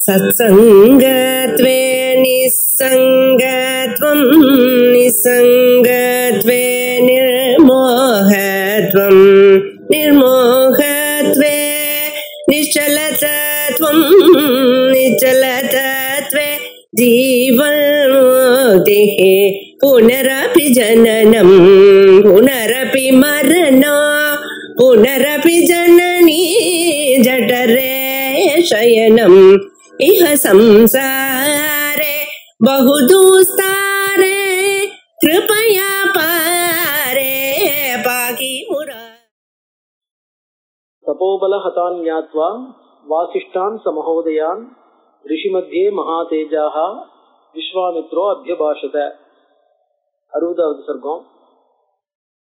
सत्संगत्वे निस्संगत्वं निस्संगत्वे निर्मोहत्वं निर्मोहत्वे निश्चलतत्वं निश्चलतत्वे जीवन्मुक्तिः पुनरपि जननं पुनरपि मरणं पुनरपि जननी जठरे शयनम् इह संसारे बहुदुस्तारे कृपया पारे पाहि मुरा। तपोबल हतान् ज्ञात्वा वासिष्ठान् समहोदयान् ऋषिमध्ये महातेजाः விஸ்வாமித்ரோ அத்தியபாஷத. 60வது சர்க்கம்.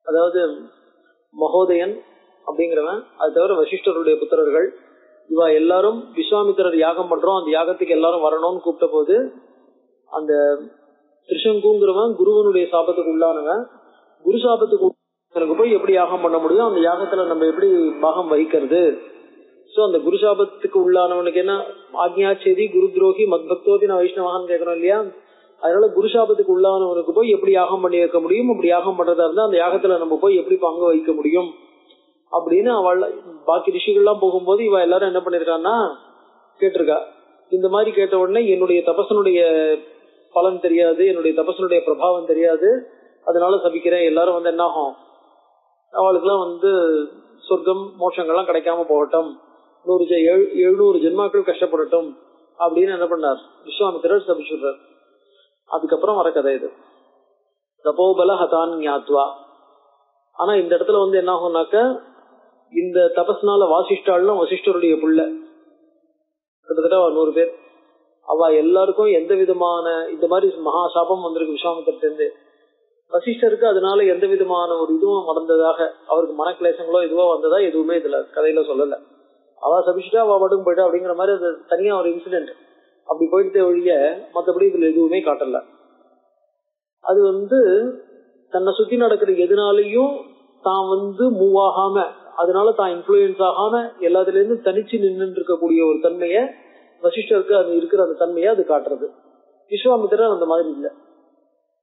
அதாவது மகோதயன் அப்படிங்கிறவன், அது தவிர வசிஷ்டருடைய புத்திரர்கள், இவ எல்லாரும் விஸ்வாமித்திரர் யாகம் பண்றோம், அந்த யாகத்துக்கு எல்லாரும் வரணும்னு கூப்பிட்ட போது அந்த திரிசங்குங்கிறவன் குருவனுடைய சாபத்துக்கு உள்ளானவன், குரு சாபத்துக்கு போய் எப்படி யாகம் பண்ண முடியும், அந்த யாகத்துல நம்ம எப்படி பாகம் வகிக்கிறது. சோ அந்த குரு சாபத்துக்கு உள்ளானவனுக்கு என்ன ஆக்ஞாச்சேதி குரு துரோகி மத்பக்தோபி நான் வைஷ்ணவான்னு கேட்கணும் இல்லையா. அதனால குரு சாபத்துக்கு உள்ளானவனுக்கு போய் எப்படி யாகம் பண்ணி வைக்க முடியும், அப்படி யாகம் பண்றதா இருந்தா அந்த யாகத்துல நம்ம போய் எப்படி பங்கு வகிக்க முடியும் அப்படின்னு அவள் பாக்கி ரிஷிகள்லாம் போகும்போது இவ எல்லாரும் என்ன பண்ணிருக்கான்னா கேட்டிருக்கா. இந்த மாதிரி கேட்ட உடனே என்னுடைய தபசனுடைய பலன் தெரியாது, என்னுடைய தபசனுடைய பிரபாவம் தெரியாது, அதனால சபிக்கிறேன், எல்லாரும் என்ன ஆகும், அவளுக்குலாம் சொர்க்கம் மோட்சங்கள்லாம் கிடைக்காம போகட்டும், 700 ஜென்மாக்கள் கஷ்டப்படட்டும் அப்படின்னு என்ன பண்ணார் விஸ்வாமித்திரர் சபிச்சுடுறார். அதுக்கப்புறம் வர கதை இது. தபோபல ஹதான் ஞாத்வா. ஆனா இந்த இடத்துல என்ன ஆகும்னாக்க, இந்த தபஸ்னால வாசிஷ்டாள்லாம் வசிஷ்டருடைய புள்ள கிட்டத்தட்ட 100 பேர், அவ எல்லாருக்கும் எந்த விதமான இந்த மாதிரி மகா சாபம் வந்திருக்கு விஸ்வாமித்திரத்திலிருந்து. வசிஷ்டருக்கு அதனால எந்த விதமான ஒரு இதுவும் நடந்ததாக, அவருக்கு மனக்லேசங்களோ இதுவோ வந்ததா எதுவுமே இதுல கதையில சொல்லல. அவ சபிச்சுட்டா அவ பாட்டுக்கு போயிட்டா அப்படிங்கிற மாதிரி அது தனியா ஒரு இன்சிடென்ட் அப்படி போயிட்டு ஒழிய மற்றபடி இதுல எதுவுமே காட்டல. அது தன்னை சுத்தி நடக்கிற எதுனாலையும் தான் மூவ் ஆகாம, அதனால தான் இன்ஃபுளுயன்ஸ் ஆகாம எல்லாத்துல இருந்து தனிச்சு நின்று இருக்கக்கூடிய ஒரு தன்மைய வசிஷ்டருக்கு அது இருக்கிற அந்த தன்மையை அது காட்டுறது. விஸ்வாமித்திரர் அந்த மாதிரி இல்ல,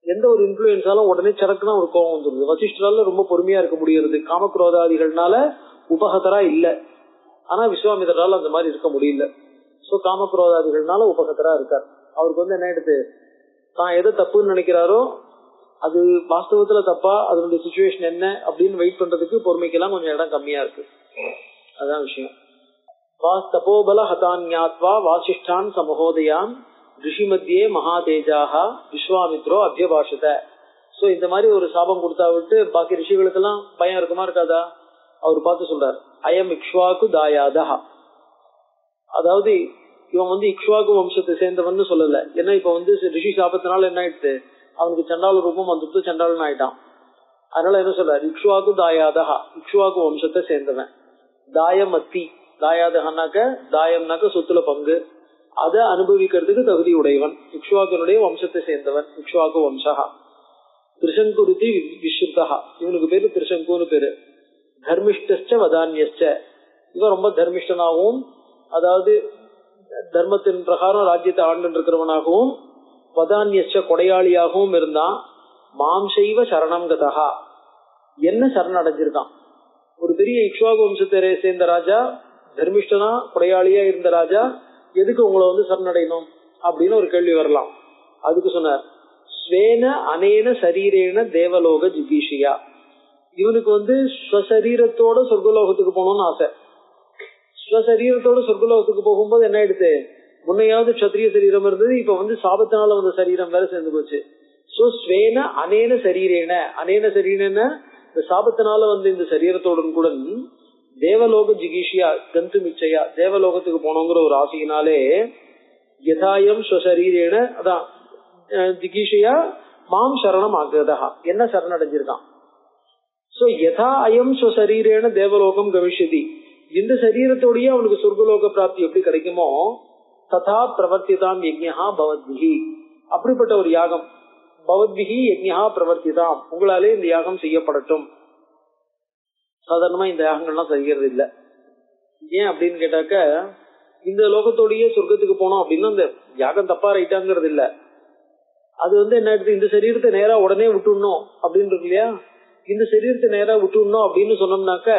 எந்த ஒரு இன்ஃபுளுயன்ஸாலும் உடனே சரக்குனா ஒரு கோபம் வந்துருது. வசிஷ்டரால ரொம்ப பொறுமையா இருக்க முடியறது, காமக்ரோதாதிகள்னால உபகதரா இல்ல. ஆனா விஸ்வாமித்திரால அந்த மாதிரி இருக்க முடியல. சோ காமக்ரோதாதிகள்னால உபகதரா இருக்கார். அவருக்கு என்ன எடுத்து தான் எதை தப்புன்னு நினைக்கிறாரோ அது வாஸ்தவத்துல தப்பா, அதனுடைய சிச்சுவேஷன் என்ன அப்படின்னு வெயிட் பண்றதுக்கு பொறுமைக்கெல்லாம் கொஞ்சம் இடம் கம்மியா இருக்கு. அதான் விஷயம். தபோபல ஹதான் ஞாத்வா வாசிஷ்டான் சமஹோதயான் ரிஷி மத்தியே மகாதேஜாக விஸ்வாமித்ரோ அத்தியபாஷத. சோ இந்த மாதிரி ஒரு சாபம் கொடுத்தா விட்டு பாக்கி ரிஷிகளுக்கெல்லாம் பயம் இருக்குமா இருக்காதா? அவர் பார்த்து சொல்றார், அயம் இக்ஷ்வாக்கு தாயாதா. அதாவது இவன் இக்ஷ்வாக்கு வம்சத்தை சேர்ந்தவன் சொல்லல. ஏன்னா இப்ப ரிஷி சாபத்தினால என்ன ஆயிடுச்சு, அவனுக்கு சண்டால ரூபம் வந்துட்டு சண்டாளன் ஆயிட்டான். அதனால என்ன சொல்றாரு, இக்ஷ்வாக்கு தாயாதா, இக்ஷ்வாக்கு வம்சத்தை சேர்ந்தவன். தாயமத்தி, தாயாதகனாக்க தாயம்னாக்க சொத்துல பங்கு, அதை அனுபவிக்கிறதுக்கு தகுதி உடையவன், இக்ஷ்வாக்கனுடைய வம்சத்தை சேர்ந்தவன், இக்ஷ்வாக்கு வம்சா. திரிசங்குருதி விஸ்ருதா, இவனுக்கு பேரு திரிசங்குன்னு பேரு. தர்மிஷ்ட வதான்யஸ்ச, இவன் ரொம்ப தர்மிஷ்டனாகவும், அதாவது தர்மத்தின் பிரகாரம் ராஜ்யத்தை ஆண்டு இருக்கிறவனாகவும், வதான்யஸ்ச கொடையாளியாகவும் இருந்தான். மாம்சைவ சரணம் கதா, என்ன சரண் அடைஞ்சிருக்கான். ஒரு பெரிய இக்ஷ்வாகு வம்சத்தை சேர்ந்த ராஜா, தர்மிஷ்டனா கொடையாளியா இருந்த ராஜா, எதுக்கு உங்களை சரணடையணும் அப்படின்னு ஒரு கேள்வி வரலாம். அதுக்கு சொன்னார், ஸ்வேன அனேன சரீரேன தேவலோக ஜிகீஷியா. இவனுக்கு ஸ்வசரீரத்தோட சொர்க்கலோகத்துக்கு போகணும்னு ஆசை. ஸ்வசரீரத்தோட சொர்க்கலோகத்துக்கு போகும்போது என்ன ஆயிடுது, முன்னையாவது கஷத்திரிய சரீரம் இருந்தது, இப்ப சாபத்தினால வந்த சரீரம் வேற சேர்ந்து போச்சு. சோ ஸ்வேன அனேன சரீரேன, அனேன சரீரன இந்த சாபத்தினால இந்த சரீரத்தோடன் கூட தேவலோக ஜிகீஷியா கந்து மிச்சையா, தேவலோகத்துக்கு போனோங்கிற ஒரு ஆசையினாலே யதாயம் ஸ்வசரீரேன, அதான் ஜிகீஷியா மாம் சரணம் ஆகுதா, என்ன சரணடைஞ்சிருக்கான். சோ யதா அயம் ஸ்வசரீரேன தேவலோகம் கவிஷ்யதி, இந்த சரீரத்தோடய அவனுக்கு சொர்க்கலோக பிராப்தி எப்படி கிடைக்குமோ, ததா பிரவர்த்திதாம் யஜ்ஞா பவத்பிஹி, அப்படிப்பட்ட ஒரு யாகம், பவத்பிஹி யஜ்ஞா பிரவர்த்திதாம், உங்களாலே இந்த யாகம் செய்யப்படட்டும். சாதாரணமா இந்த யாகங்கள்லாம் செய்யறது இல்லை. ஏன் அப்படின்னு கேட்டாக்க, இந்த லோகத்தோடயே சொர்க்கத்துக்கு போனோம் அப்படின்னா அந்த யாகம் தப்பா ரைட்டாங்கிறது இல்ல. அது என்ன ஆயிடுது, இந்த சரீரத்தை நேரா உடனே விட்டுடணும் அப்படின்னு இருக்கு இல்லையா. இந்த சரீரத்தை நேரா விட்டுடணும் அப்படின்னு சொன்னோம்னாக்க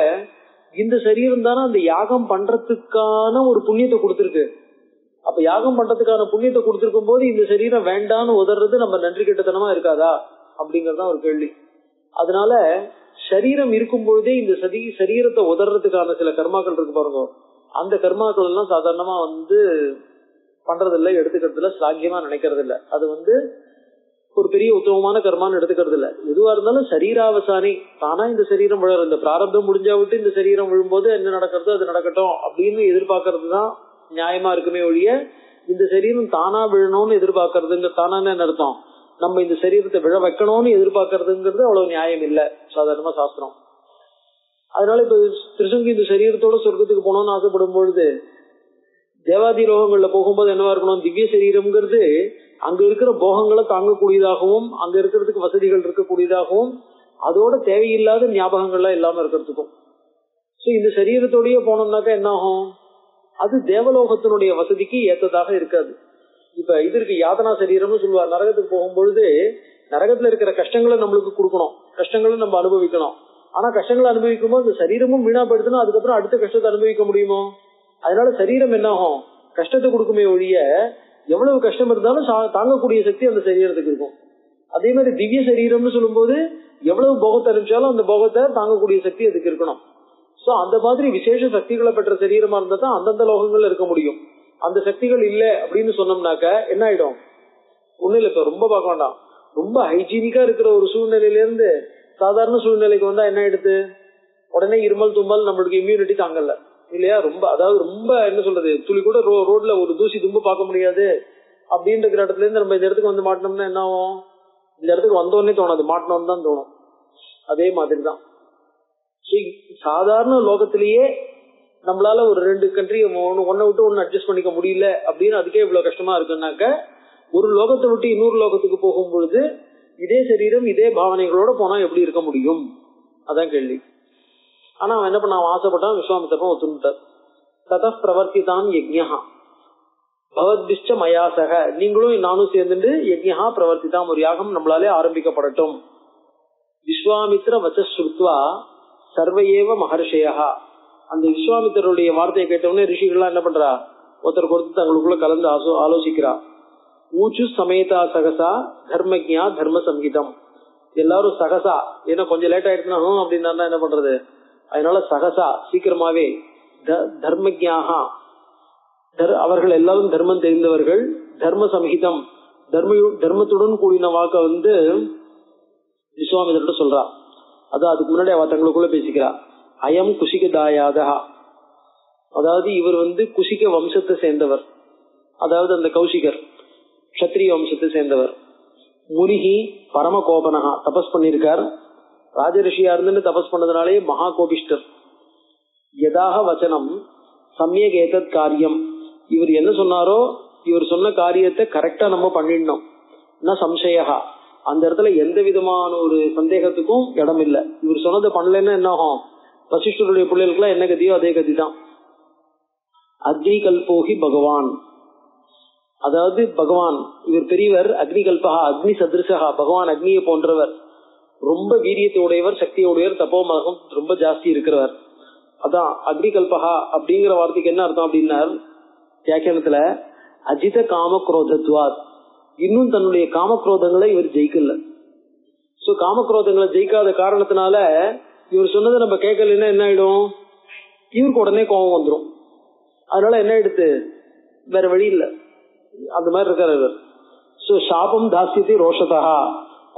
இந்த சரீரம் தானே அந்த யாகம் பண்றதுக்கான ஒரு புண்ணியத்தை கொடுத்திருக்கு. அப்ப யாகம் பண்றதுக்கான புண்ணியத்தை கொடுத்திருக்கும் போது இந்த சரீரம் வேண்டான்னு உதறது நம்ம நன்றி கெட்டத்தனமா இருக்காதா அப்படிங்கறதுதான் ஒரு கேள்வி. அதனால சரீரம் இருக்கும் பொழுதே இந்த சரீரத்தை உதறதுக்கான சில கர்மாக்கள் இருக்கு பாருங்க. அந்த கர்மாக்கள் எல்லாம் சாதாரணமா பண்றது இல்ல, எடுத்துக்கிறது இல்ல, சாக்கியமா நினைக்கிறது இல்ல. அது ஒரு பெரிய உத்தமமான கர்மான்னு எடுத்துக்கிறது இல்ல. எதுவா இருந்தாலும் சரீராவசானி தானா இந்த சரீரம் விழுற, இந்த பிராரப்தம் முடிஞ்சா விட்டு இந்த சரீரம் விழும்போது என்ன நடக்கிறது அது நடக்கட்டும் அப்படின்னு எதிர்பார்க்கறது தான் நியாயமா இருக்குமே ஒழிய இந்த சரீரம் தானா விழணும்னு எதிர்பார்க்கறதுங்க தானா என்ன அர்த்தம், நம்ம இந்த சரீரத்தை விழ வைக்கணும்னு எதிர்பார்க்கறதுங்கிறது அவ்வளவு நியாயம் இல்ல சாதாரணமா சாஸ்திரம். அதனால இப்ப திருசங்கி இந்த சரீரத்தோட சொர்க்கத்துக்கு போனோம்னு ஆசைப்படும் பொழுது தேவாதி லோகங்கள்ல போகும்போது என்னவா இருக்கணும், திவ்ய சரீரம்ங்கிறது அங்க இருக்கிற போகங்களை தாங்கக்கூடியதாகவும் அங்க இருக்கிறதுக்கு வசதிகள் இருக்கக்கூடியதாகவும் அதோட தேவையில்லாத ஞாபகங்கள்லாம் இல்லாம இருக்கிறதுக்கும். இந்த சரீரத்தோடய போனோம்னாக்கா என்ன ஆகும், அது தேவலோகத்தினுடைய வசதிக்கு ஏற்றதாக இருக்காது. இப்ப இது இருக்கு யாதனா சரீரம்னு சொல்லுவார். நரகத்துக்கு போகும்பொழுது நரகத்துல இருக்கிற கஷ்டங்களை நம்மளுக்கு கொடுக்கணும், கஷ்டங்களை நம்ம அனுபவிக்கணும். ஆனா கஷ்டங்களை அனுபவிக்கும் போது இந்த சரீரமும் வீணாப்படுத்தினா அதுக்கப்புறம் அடுத்த கஷ்டத்தை அனுபவிக்க முடியுமோ? அதனால சரீரம் என்ன ஆகும், கஷ்டத்தை கொடுக்குமே ஒழிய எவ்வளவு கஷ்டம் இருந்தாலும் தாங்கக்கூடிய சக்தி அந்த சரீரத்துக்கு இருக்கும். அதே மாதிரி திவ்ய சரீரம்னு சொல்லும் போது எவ்வளவு போகத்தை அனுப்பிச்சாலும் அந்த போகத்தை தாங்கக்கூடிய சக்தி அதுக்கு இருக்கணும். சோ அந்த மாதிரி விசேஷ சக்திகளை பெற்ற சரீரமா இருந்தா தான் அந்தந்த லோகங்கள்ல இருக்க முடியும். அந்த சக்திகள் இல்ல அப்படின்னு சொன்னோம்னாக்க என்ன ஆயிடும், ஒண்ணு இல்ல, இப்ப ரொம்ப பார்க்க வேண்டாம், ரொம்ப ஹைஜீனிக்கா இருக்கிற ஒரு சூழ்நிலையில இருந்து சாதாரண சூழ்நிலைக்கு வந்தா என்ன ஆயிடுது, உடனே இருமல் தும்மல் நம்மளுக்கு இம்யூனிட்டி தாங்கல இல்லையா. ரொம்ப என்ன சொல்றது, துளி கூட ரோட்ல ஒரு தூசி தும்பு பார்க்க முடியாது அப்படின்ற இடத்துல இருந்து நம்ம இந்த இடத்துக்கு மாட்டினோம்னா என்ன ஆகும், இந்த இடத்துக்கு வந்தோடனே தோணாது, மாட்டினோன்னு தான் தோணும். அதே மாதிரிதான் சாதாரண லோகத்திலேயே நம்மளால ஒரு 2 கண்ட்ரி ஒன்ன விட்டு ஒன்னு அட்ஜஸ்ட் பண்ணிக்க முடியல அப்படின்னு அதுக்கே இவ்வளவு கஷ்டமா இருக்குன்னாக்க ஒரு லோகத்தை விட்டு இன்னொரு லோகத்துக்கு போகும் பொழுது இதே சரீரம் இதே பாவனைகளோட போனா எப்படி இருக்க முடியும், அதான் கேள்வி. ஆனா அவன் என்ன பண்ண, ஆசைப்பட்டான், விஸ்வாமித்திரன் ஒத்துட்டார். தத பிரவர்த்திதான் யஜ்ஞா பவத்பிஷ்ட மயாசக, நீங்களும் நானும் சேர்ந்துட்டு யஜ்ஞா பிரவர்த்திதான், ஒரு யாகம் நம்மளாலே ஆரம்பிக்கப்படட்டும். விஸ்வாமித்திர வச்சஸ்ருத்வா சர்வையேவ மகர்ஷயா, அந்த விஸ்வாமித்திரருடைய வார்த்தையை கேட்டவுடனே ரிஷிகள்லாம் என்ன பண்றா, ஒருத்தருக்கு ஒருத்தர் தங்களுக்குள்ள கலந்து ஆலோசிக்கிறா. ஊச்சு சமேதா சகசா தர்மஜா தர்ம சங்கீதம், எல்லாரும் சகசா, ஏன்னா கொஞ்சம் லேட் ஆயிடுச்சுன்னா அப்படின்னா என்ன பண்றது, அதனால சகசா சீக்கிரமாவே தர்மஜாக அவர்கள் எல்லாரும் தர்மம் தெரிந்தவர்கள், தர்ம சம்ஹிதம் தர்மத்துடன் கூடின வாக்க விஸ்வாமித்திரன் சொல்றா. அதான் அதுக்கு முன்னாடி அவ தங்களுக்குள்ள பேசிக்கிறா. அயம் குஷிக தாயாதா, அதாவது இவர் குஷிக வம்சத்தை சேர்ந்தவர், அதாவது அந்த கௌஷிகர் கஷத்திரிய வம்சத்தை சேர்ந்தவர். முனிகி பரம கோபனகா, தபஸ் பண்ணிருக்கார், ராஜரிஷியா இருந்து தபஸ் பண்ணதுனாலே மகா கோபிஷ்டர். யதாக வச்சனம் சமயக் ஏதத் காரியம், இவர் என்ன சொன்னாரோ இவர் சொன்ன காரியத்தை கரெக்டா நம்ம பண்ணிடணும். சம்சயா, அந்த இடத்துல எந்த விதமான ஒரு சந்தேகத்துக்கும் இடம் இல்லை. இவர் சொன்னதை பண்ணலன்னா என்ன ஆகும், வசிஷ்டருடைய பிள்ளைகளுக்கு என்ன கதியோ அதே கதிதான். அக்னி கல்போகி பகவான், அதாவது பகவான் இவர் பெரியவர், அக்னி கல்பகா அக்னி சதிருஷகா, பகவான் அக்னியை போன்றவர், ரொம்ப வீரியத்தை உடையவர், சக்தியை உடையவர், தப்போமகம் ரொம்ப ஜாஸ்தி இருக்கிறவர். அதான் அக்னி கல்பகா அப்படிங்கிற வார்த்தைக்கு என்ன அர்த்தம் அப்படின்னா வியாக்கியானத்துல அஜித காம குரோதத்வாத், இன்னும் தன்னுடைய காமக்ரோதங்களை இவர் ஜெயிக்கல. சோ காமக்ரோதங்களை ஜெயிக்காத காரணத்தினால இவர் சொன்னதை நம்ம கேட்கலன்னா என்ன ஆயிடும், இவருக்கு உடனே கோபம் வந்துடும். அதனால என்ன ஆயிடுத்து, வேற வழி இல்ல, அந்த மாதிரி இருக்காரு இவர். சோ சாபம் தாசியத்தை ரோஷதா,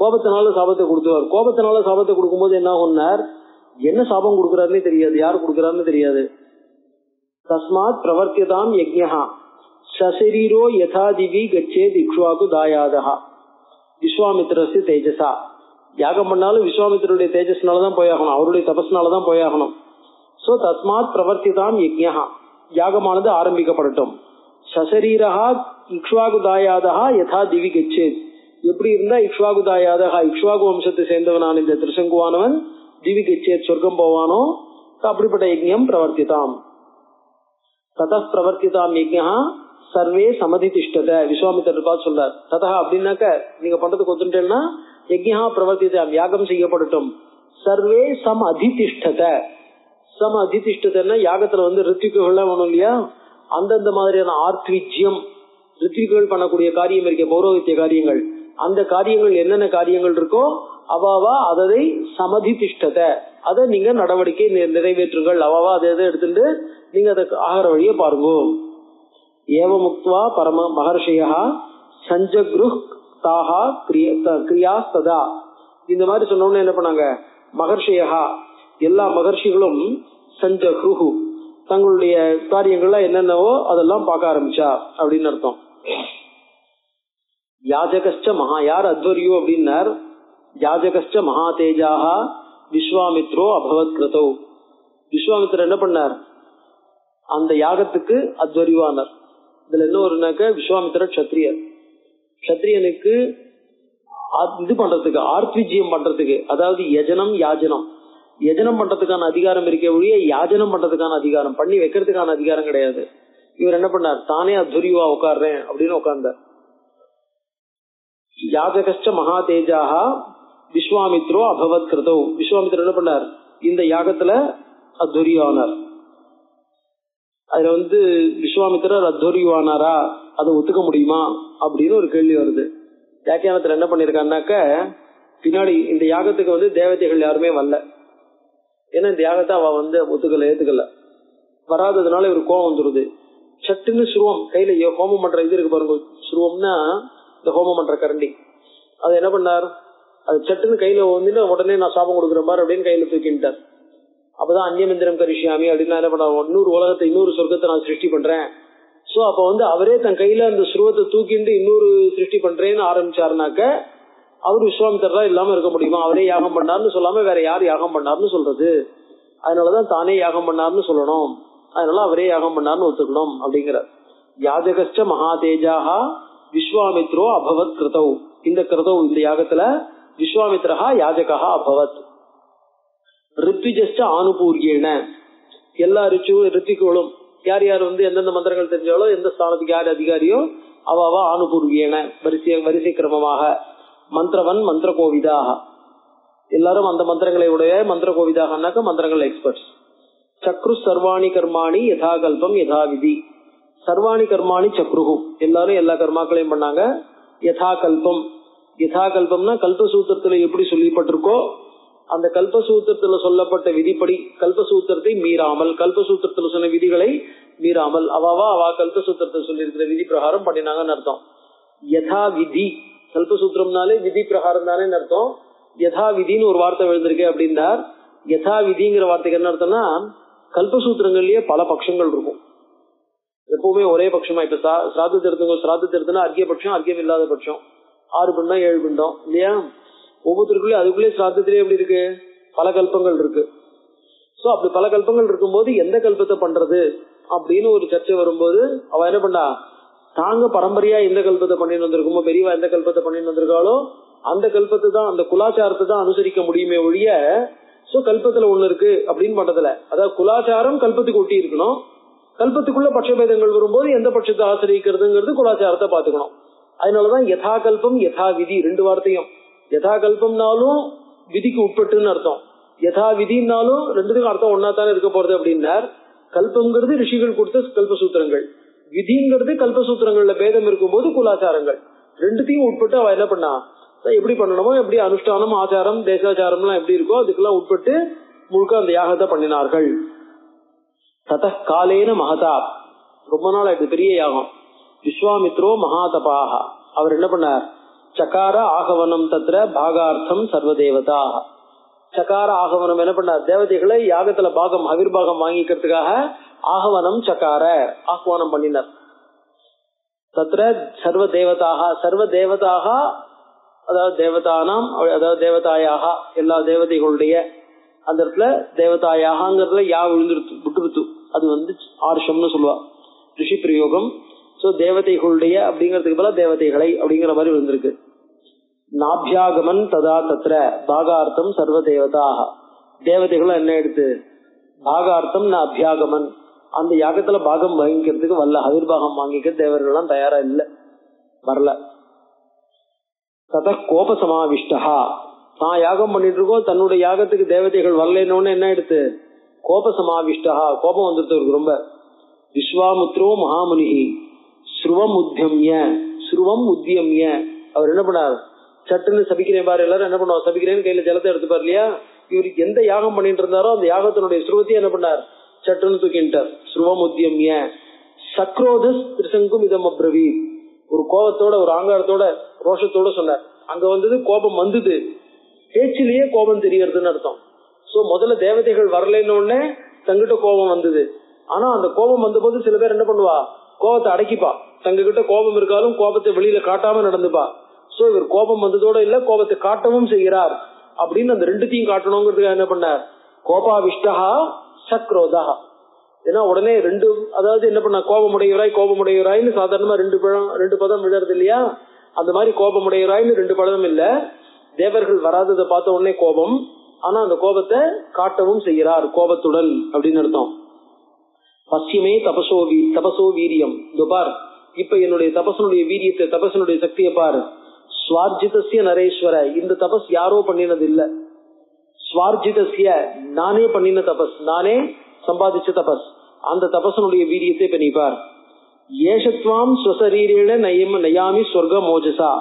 கோபத்தினால சாபத்தை கொடுத்துவார். கோபத்தினால சாபத்தை கொடுக்கும் போது என்ன ஆகும்னார், என்ன சாபம் கொடுக்கிறாருன்னே தெரியாது, யாரு கொடுக்கிறாருன்னு தெரியாது. தஸ்மாத் பிரவர்த்தியதாம் யஜ்ஞா சசரீரோ யதா திவி கச்சேத் இக்ஷ்வாகு தாயாதா விஸ்வாமித்திரஸ்ய தேஜசா, யாகம் பண்ணாலும் விஸ்வாமித்திரருடைய தேஜஸ்னாலதான் போயாகணும், அவருடைய தபஸ்னாலதான் போயாகணும். சோ தஸ்மாத் பிரவர்த்திதாம் யஜ்ஞா, யாகமானது ஆரம்பிக்கப்படட்டும். சசரீரா இக்ஷ்வாகுதாயாதா யதா திவி கச்சேத், எப்படி இருந்தா இக்ஷ்வாகுதாயாதா இக்ஷ்வாகு வம்சத்தை சேர்ந்தவனான இந்த திருசங்குவானவன் திவி கச்சேத் சொர்க்கம் போவானோ அப்படிப்பட்ட யஜ்ஞம் பிரவர்த்திதாம். தத பிரவர்த்திதாம் யஜ்ஞா சர்வே சமதிதிஷ்டத. விஸ்வாமித்திரர் பார்த்து சொல்றார். ததா அப்படின்னாக்க நீங்க பண்றதுக்கு ஒத்துட்டேன்னா யஜ்ஞா பிரவர்த்திதாம் யாகம் செய்யப்படட்டும். Survey some அதிதிஷ்டத. சம அதிதிஷ்டதன்னா யாகத்துல ரித்விக்குகள் வேணும் இல்லையா, அந்தந்த மாதிரியான ஆர்த்விஜ்யம் ரித்விக்குகள் பண்ணக்கூடிய காரியம் இருக்க பௌரோகித்திய காரியங்கள், அந்த காரியங்கள் என்னென்ன காரியங்கள் இருக்கோ அவாவா அதை சமதிதிஷ்டத, அதை நீங்க நடவடிக்கை நிறைவேற்றுங்கள். அவாவா அதை எதை எடுத்துட்டு நீங்க அதை ஆகிற வழியை பாருங்க. ஏவமுக்த்வா பரம மகர்ஷியா சஞ்சக்ரு தாஹா கிரியா சதா. இந்த மாதிரி சொன்னோம்னா என்ன பண்ணாங்க, மகர்ஷியா எல்லா மகர்ஷிகளும் சஞ்சக்ரு தங்களுடைய காரியங்கள்ல என்னென்னவோ அதெல்லாம் பார்க்க ஆரம்பிச்சா அப்படின்னு அர்த்தம். யாஜகஸ்ட மகா, யார் அத்வரியோ அப்படின்னார். யாஜகஸ்ட மகா தேஜாக விஸ்வாமித்ரோ அபவத் கிருதோ. விஸ்வாமித்திரர் என்ன பண்ணார், அந்த யாகத்துக்கு அத்வரிவானார். இதுல என்ன ஒருனாக்க விஸ்வாமித்திரர் க்ஷத்ரியர். க்ஷத்ரியனுக்கு இது பண்றதுக்கு ஆர்த்விஜ்யம் பண்றதுக்கு, அதாவது யஜனம் யாஜனம், யஜனம் பண்றதுக்கான அதிகாரம் இருக்க ஒழிய யாஜனம் பண்றதுக்கான அதிகாரம் பண்ணி வைக்கிறதுக்கான அதிகாரம் கிடையாது. இவர் என்ன பண்ணார், தானே அத்வரிவா உட்கார்றேன் அப்படின்னு உட்கார்ந்தார். யாஜகஸ்ட மகா தேஜாக விஸ்வாமித்ரோ அபவத் கிருதோ. விஸ்வாமித்திரர் என்ன பண்ணார், இந்த யாகத்துல அத்வரியானார். அதுல விஸ்வாமித்திரர் அத்வரியானாரா, அதை ஒத்துக்க முடியுமா அப்படின்னு ஒரு கேள்வி வருது. வியாக்கியானத்துல என்ன பண்ணிருக்கான்னாக்க, பின்னாடி இந்த யாகத்துக்கு தேவதைகள் யாருமே வரல. ஏன்னா இந்த யாகத்தை அவ ஒத்துக்கல ஏத்துக்கல. வராததுனால இவர் கோபம் வந்துருது. சட்டுன்னு சுருவம் கையில ஹோமம் பண்ற இது இருக்கு பாருங்க, சுருவம்னா இந்த ஹோமம் பண்ற கரண்டி, அது என்ன பண்ணார், அது சட்டுன்னு கையில உடனே நான் சாபம் கொடுக்குறேன் பாரு அப்படின்னு கையில தூக்கிட்டார். அப்பதான் அந்நியமந்திரம் கரிஷ்யாமி அப்படின்னு என்ன பண்ணார், இன்னொரு உலகத்தை இன்னொரு சொர்க்கத்தை நான் சிருஷ்டி பண்றேன். சோ அப்ப அவரே தன் கையில அந்த சுருவத்தை தூக்கிட்டு இன்னொரு சிருஷ்டி பண்றேன்னு ஆரம்பிச்சாருனாக்க அவர் விஸ்வாமித்திரரா இல்லாம இருக்க முடியுமா? அவரே யாகம் பண்ணார்னு சொல்லாம வேற யார் யாகம் பண்ணார்னு சொல்றது? அதனாலதான் தானே யாகம் பண்ணார்னு சொல்லணும், அதனால அவரே யாகம் பண்ணார்னு ஒத்துக்கணும் அப்படிங்கிறார். யாஜகஸ்ட மகா தேஜாக விஸ்வாமித்ரோ அபவத் கிருதௌ. இந்த கிருதௌ இந்த யாகத்துல விஸ்வாமித்ரஹா யாஜகா அபவத். ரித்விஜஸ்ட ஆனுபூர்யேன, எல்லா ரித்விக்குகளும் யார் யார் எந்தெந்த மந்திரங்கள் தெரிஞ்சாலோ எந்த ஸ்தானத்துக்கு யார் அதிகாரியோ அவாவா ஆனுபூர்வியேன வரிசை கிரமமாக. மந்திரவன் மந்திர கோவிதாக, எல்லாரும் அந்த மந்திரங்களை உடைய மந்திர கோவிதாகனாக்க மந்திரங்கள் எக்ஸ்பர்ட்ஸ். சக்ரு சர்வாணி கர்மாணி யதா கல்பம் யதா விதி. சர்வாணி கர்மாணி சக்ருஹு, எல்லாரும் எல்லா கர்மாக்களையும் பண்ணாங்க. யதா கல்பம், யதா கல்பம்னா கல்பசூத்திரத்துல எப்படி சொல்லப்பட்டிருக்கோ அந்த கல்பசூத்திரத்துல சொல்லப்பட்ட விதிப்படி, கல்பசூத்திரத்தை மீறாமல், கல்பசூத்திரத்துல சொன்ன விதிகளை மீறாமல் அவாவா அவா கல்பசூத்திரத்தை சொல்லி இருக்கிற விதி பிரகாரம் பண்ணினாங்கன்னு அர்த்தம். யதா விதி, கல்பசூத்திரம்னாலே விதி பிரகாரம் தானே அர்த்தம். யதா விதின்னு ஒரு வார்த்தை எழுந்திருக்கே அப்படின்னார். யதா விதிங்கிற வார்த்தைக்கு என்ன அர்த்தம்னா, கல்பசூத்திரங்கள்லயே பல பட்சங்கள் இருக்கும், எப்பவுமே ஒரே பட்சமா. இப்ப சிராத்தத்தை எடுத்துங்க, சிராத்தத்தை எடுத்துனா அர்க்கிய பட்சம், அர்க்கியம் இல்லாத பட்சம், 6 பிண்டம் 7 பிண்டம் இல்லையா? ஒவ்வொருத்தருக்குள்ளே அதுக்குள்ளே சிராத்தத்திலே எப்படி இருக்கு, பல கல்பங்கள் இருக்கு. சோ அப்படி பல கல்பங்கள் இருக்கும்போது எந்த கல்பத்தை பண்றது அப்படின்னு ஒரு சர்ச்சை வரும்போது அவ என்ன பண்ணா, தாங்க பரம்பரையா எந்த கல்பத்தை பண்ணிட்டு வந்திருக்குமோ, பெரியவா எந்த கல்பத்தை பண்ணிட்டு வந்திருக்காளோ அந்த கல்பத்தை தான், அந்த குலாச்சாரத்தை தான் அனுசரிக்க முடியுமே ஒழிய சோ கல்பத்துல ஒண்ணு இருக்கு அப்படின்னு பண்றதுல, அதாவது குலாச்சாரம் கல்பத்துக்கு ஒட்டி இருக்கணும். கல்பத்துக்குள்ள பட்சபேதங்கள் வரும்போது எந்த பட்சத்தை ஆசிரியக்கிறதுங்கிறது குலாச்சாரத்தை பாத்துக்கணும். அதனாலதான் யதா கல்பம் யதா விதி ரெண்டு வார்த்தையும். யதா கல்பம்னாலும் விதிக்கு உட்பட்டுன்னு அர்த்தம், யதா விதினாலும் ரெண்டுத்துக்கும் அர்த்தம் ஒன்னா தானே இருக்க போறது அப்படின்னார். கல்பம்ங்கிறது ரிஷிகள் கொடுத்த கல்பசூத்திரங்கள், விதிங்கிறது கல்பசூத்திரங்கள்ல பேதம் இருக்கும்போது குலாச்சாரங்கள், ரெண்டுத்தையும் உட்பட்டு அவ என்ன பண்ணா, எப்படி பண்ணணுமோ, எப்படி அனுஷ்டானம் ஆச்சாரம் தேசாச்சாரம் எல்லாம் எப்படி இருக்கோ அதுக்கெல்லாம் உட்பட்டு முழுக்க அந்த யாகத்தை பண்ணினார்கள். தத காலேன மகதா, ரொம்ப நாள் ஆயிடுது பெரிய யாகம். விஸ்வாமித்ரோ மகாதபாக, அவர் என்ன பண்ணார், சகார ஆகவனம் தத்ர பாகார்த்தம் சர்வதேவதா. சகார ஆகவனம் என்ன பண்ணார், தேவதைகளை யாகத்துல பாகம் அவிர்பாகம் வாங்கிக்கிறதுக்காக ஆகவனம் சகார ஆஹ்வானம் பண்ணினார். தத்ர சர்வ தேவதாக, சர்வ தேவதாக அதாவது தேவதானாம், அதாவது தேவதாயாக எல்லா தேவதைகளுடைய, அந்த இடத்துல தேவதாயாகங்கிறதுல யா விட்டுருத்து, அது ஆர்ஷம்னு சொல்லுவா ரிஷி பிரயோகம். சோ தேவதைகளுடைய அப்படிங்கறதுக்கு பதிலா தேவதைகளை அப்படிங்கிற மாதிரி விழுந்திருக்கு. நாபியாகமன் ததா தத்ர பாகார்த்தம் சர்வ தேவதாக, தேவதைகள் என்ன எடுத்து பாகார்த்தம் ந அபியாகமன், அந்த யாகத்துல பாகம் வாங்கிக்கிறதுக்கு வரல, ஆவிர்வாகம் வாங்கிக்க தேவர்கள்லாம் தயாரா இல்ல, வரல. தத கோப சமாவிஷ்டா, தான் யாகம் பண்ணிட்டு இருக்கோம், தன்னுடைய யாகத்துக்கு தேவதைகள் வரலன்னு என்ன எடுத்து கோப சமாவிஷ்டா, கோபம் வந்துருக்கு ரொம்ப. விஸ்வாமுத்ரோ மகாமுனி ஸ்ருவம் உத்தியம்ய, அவர் என்ன பண்ணார், சட்டுன்னு சபிக்கிறேன் பாரு, எல்லாரும் என்ன பண்ணுவார், சபிக்கிறேன்னு கையில ஜலத்தை எடுத்துப்பார் இல்லையா, இவருக்கு எந்த யாகம் பண்ணிட்டு இருந்தாரோ அந்த யாகத்தினுடைய ஸ்ருவத்தையும் என்ன பண்ணார், சட்டுன்னு தூக்கிட்டார். ஸ்ருவம் உத்தியம்ய சக்ரோதஸ் திரிசங்கும் இதம் அப்ரவி, ஒரு கோபத்தோட ஒரு ஆங்காரத்தோட ரோஷத்தோட சொன்னார். அங்க வந்தது கோபம் வந்தது, பேச்சிலேயே கோபம் தெரியறதுன்னு அர்த்தம். சோ முதல்ல தேவதைகள் வரலன்னு தங்கிட்ட கோபம் வந்தது. ஆனா அந்த கோபம் வந்த போது சில பேர் என்ன பண்ணுவா, கோபத்தை அடக்கிப்பா, தங்ககிட்ட கோபம் இருக்காலும் கோபத்தை வெளியில காட்டாம நடந்துப்பா. சோ இவர் கோபம் வந்ததோட இல்ல, கோபத்தை காட்டவும் செய்கிறார் அப்படின்னு அந்த ரெண்டுத்தையும் காட்டணுங்கிறதுக்காக என்ன பண்ணார், கோபாவிஷ்டா சக்ரோதா. ஏன்னா உடனே ரெண்டு, அதாவது என்ன பண்ண, கோபமுடையவராய்னு சாதாரணமா ரெண்டு பதம் விழறது இல்லையா, அந்த மாதிரி கோபமுடையவராய்னு ரெண்டு பதம் இல்ல. தேவர்கள் வராததை பார்த்த உடனே கோபம், ஆனா அந்த கோபத்தை காட்டவும் செய்கிறார் கோபத்துடன் அப்படின்னு அர்த்தம். பசியமே தபசோ வீரியம், இதோ பார் இப்ப என்னுடைய தபசனுடைய வீரியத்தை, தபசனுடைய சக்தியை பாரு. ஸ்வார்ஜிதஸ்ய நரேஸ்வர, இந்த தபஸ் யாரோ பண்ணினது இல்ல, ஸ்வார்ஜிதஸ்ய நானே பண்ணின தபஸ், நானே சம்பாதிச்ச தபஸ், அந்த தபசனுடைய வீரியத்தை இப்ப நீ பார். ஏஷத்வாம் ஸ்வசரீரேன நயாமி சொர்க்க மோஜசா,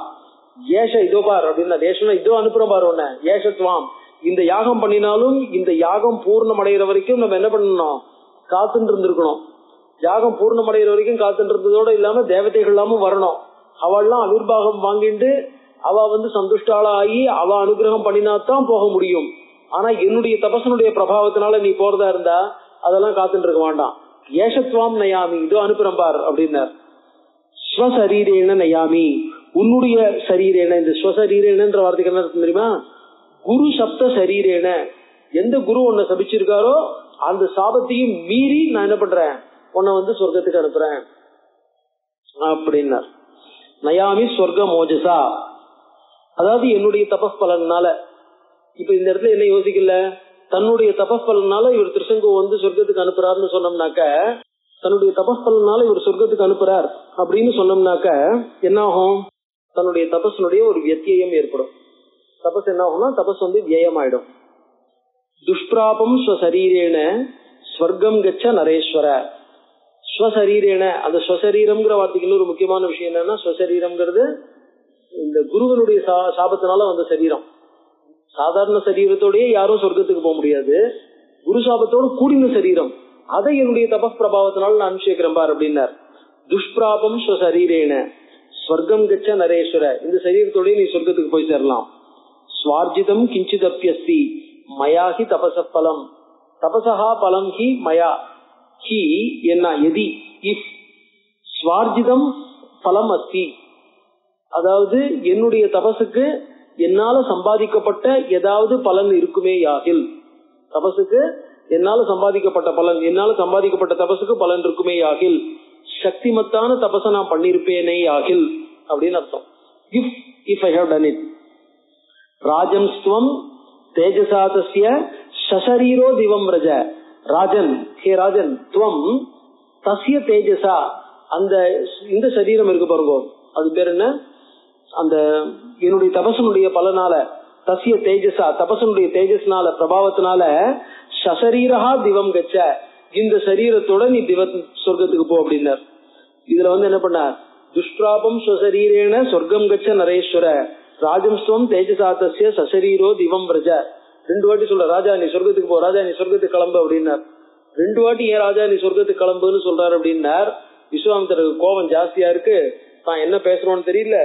ஏஷ இதோ பார் அப்படின்னா, ஏஷனா இதோ அனுப்புற பாரு உன்ன, ஏஷத்வாம் இந்த யாகம் பண்ணினாலும் இந்த யாகம் பூர்ணம் அடைகிற வரைக்கும் நம்ம என்ன பண்ணணும், காத்துட்டு இருந்திருக்கணும். யாகம் பூர்ணம் அடைகிற வரைக்கும் காத்துட்டு இருந்ததோட இல்லாம தேவதைகள் எல்லாமும் வரணும், அவள்லாம் ஆவிர்வாகம் வாங்கிட்டு அவ சந்துஷ்டாளா ஆகி அவ அனுகிரகம் பண்ணினாத்தான் போக முடியும். ஆனா என்னுடைய தபசனுடைய பிரபாவத்தினால நீ போறதா இருந்தா அதெல்லாம் காத்துட்டு இருக்க வேண்டாம். ஏஷத்வாம் நயாமி, இதோ அனுப்புறம் பார் அப்படின்னார். ஸ்வசரீரேன நயாமி, உன்னுடைய சரீரேன, இந்த ஸ்வசரீரேனன்ற வார்த்தைக்கு என்ன தெரியுமா, குரு சப்த சரீரேன, எந்த குரு உன்னை சபிச்சிருக்காரோ அந்த சாபத்தையும் மீறி நான் என்ன பண்றேன், உன்னை சொர்க்கத்துக்கு அனுப்புறேன் அப்படின்னார். நயாமி சொர்க்க மோஜசா, அதாவது என்னுடைய தபஸ் பலனால. இப்ப இந்த இடத்துல என்ன யோசிக்கல, தன்னுடைய தபஸ் பலனால இவர் திருசங்கு சொர்க்கத்துக்கு அனுப்புறாருன்னு சொன்னோம்னாக்க, தன்னுடைய தபஸ் பலனால இவர் சொர்க்கத்துக்கு அனுப்புறார் அப்படின்னு சொன்னோம்னாக்க என்ன ஆகும், தன்னுடைய தபஸனுடைய ஒரு வியத்தியம் ஏற்படும். தபஸ் என்ன ஆகும்னா தபஸ் வியயமாயிடும். துஷ்பிராபம் ஸ்வசரீரேன ஸ்வர்க்கம் கச்ச நரேஸ்வர, ஸ்வசரீரேன, அந்த ஸ்வசரீரம்ங்கிற வார்த்தைக்கு ஒரு முக்கியமான விஷயம் என்னன்னா, ஸ்வசரீரம்ங்கிறது இந்த குருவனுடைய சாபத்தினால வந்த சரீரம். சாதாரண சரீரத்தோடய யாரும் சொர்க்கத்துக்கு போக முடியாது, குரு சாபத்தோடு கூடின சரீரம், அதை என்னுடைய தபஸ் பிரபாவத்தினால நான் அனுஷேக்கிறேன் பார் அப்படின்னார். துஷ்பிராபம் ஸ்வசரீரேன ஸ்வர்க்கம் கச்ச நரேஸ்வர, இந்த சரீரத்தோடய நீ சொர்க்கத்துக்கு போய் சேரலாம். ஸ்வார்ஜிதம் கிஞ்சிதப்யஸ்தி மயாஹி தபச பலம், தபசஹா பலம் ஹி மயா ஹி என்ன எதி இஃப் ஸ்வார்ஜிதம் பலம் அஸ்தி, அதாவது என்னுடைய தபசுக்கு என்னால சம்பாதிக்கப்பட்ட ஏதாவது பலன் இருக்குமே யாகில், தபசுக்கு என்னால சம்பாதிக்கப்பட்ட பலன், என்னால சம்பாதிக்கப்பட்ட தபசுக்கு பலன் இருக்குமே யாகில், சக்திமத்தான தபச நான் பண்ணிருப்பேனே யாகில் அப்படின்னு அர்த்தம். If I have done it. ராஜன்ஸ்துவம் தேஜசாதஸ்ய சசரீரோ திவம் ரஜ, ராஜன், ஹே ராஜன், துவம் தஸ்ய தேஜசா, அந்த இந்த சரீரம் இருக்கு பாருங்க, அது பேர் என்ன, அந்த என்னுடைய தபசனுடைய பலனால, தஸ்ய தேஜசா, தபசனுடைய தேஜஸ்னால பிரபாவத்தினால, சசரீரஹா திவம் கச்ச, இந்த சரீரத்தோட நீ சொர்க்கத்துக்கு போ அப்படின்னார். இதுல என்ன பண்ணார், துஷ்பிராபம் ஸ்வசரீரேன சொர்க்கம் கச்ச நரேஸ்வர ராஜம்ஸ்வம் தேஜசாதஸ்ய சசரீரோ திவம் ரஜ, ரெண்டு வாட்டி சொல்ற, ராஜா நீ சொர்க்கத்துக்கு போ, ராஜா நீ சொர்க்கத்துக்கு கிளம்பு அப்படின்னார். ரெண்டு வாட்டி ஏன் ராஜா நீ சொர்க்கத்துக்கு கிளம்புன்னு சொல்றாரு அப்படின்னார். விஸ்வாமித்திரருக்கு கோபம் ஜாஸ்தியா இருக்கு, தான் என்ன பேசுறோன்னு தெரியல,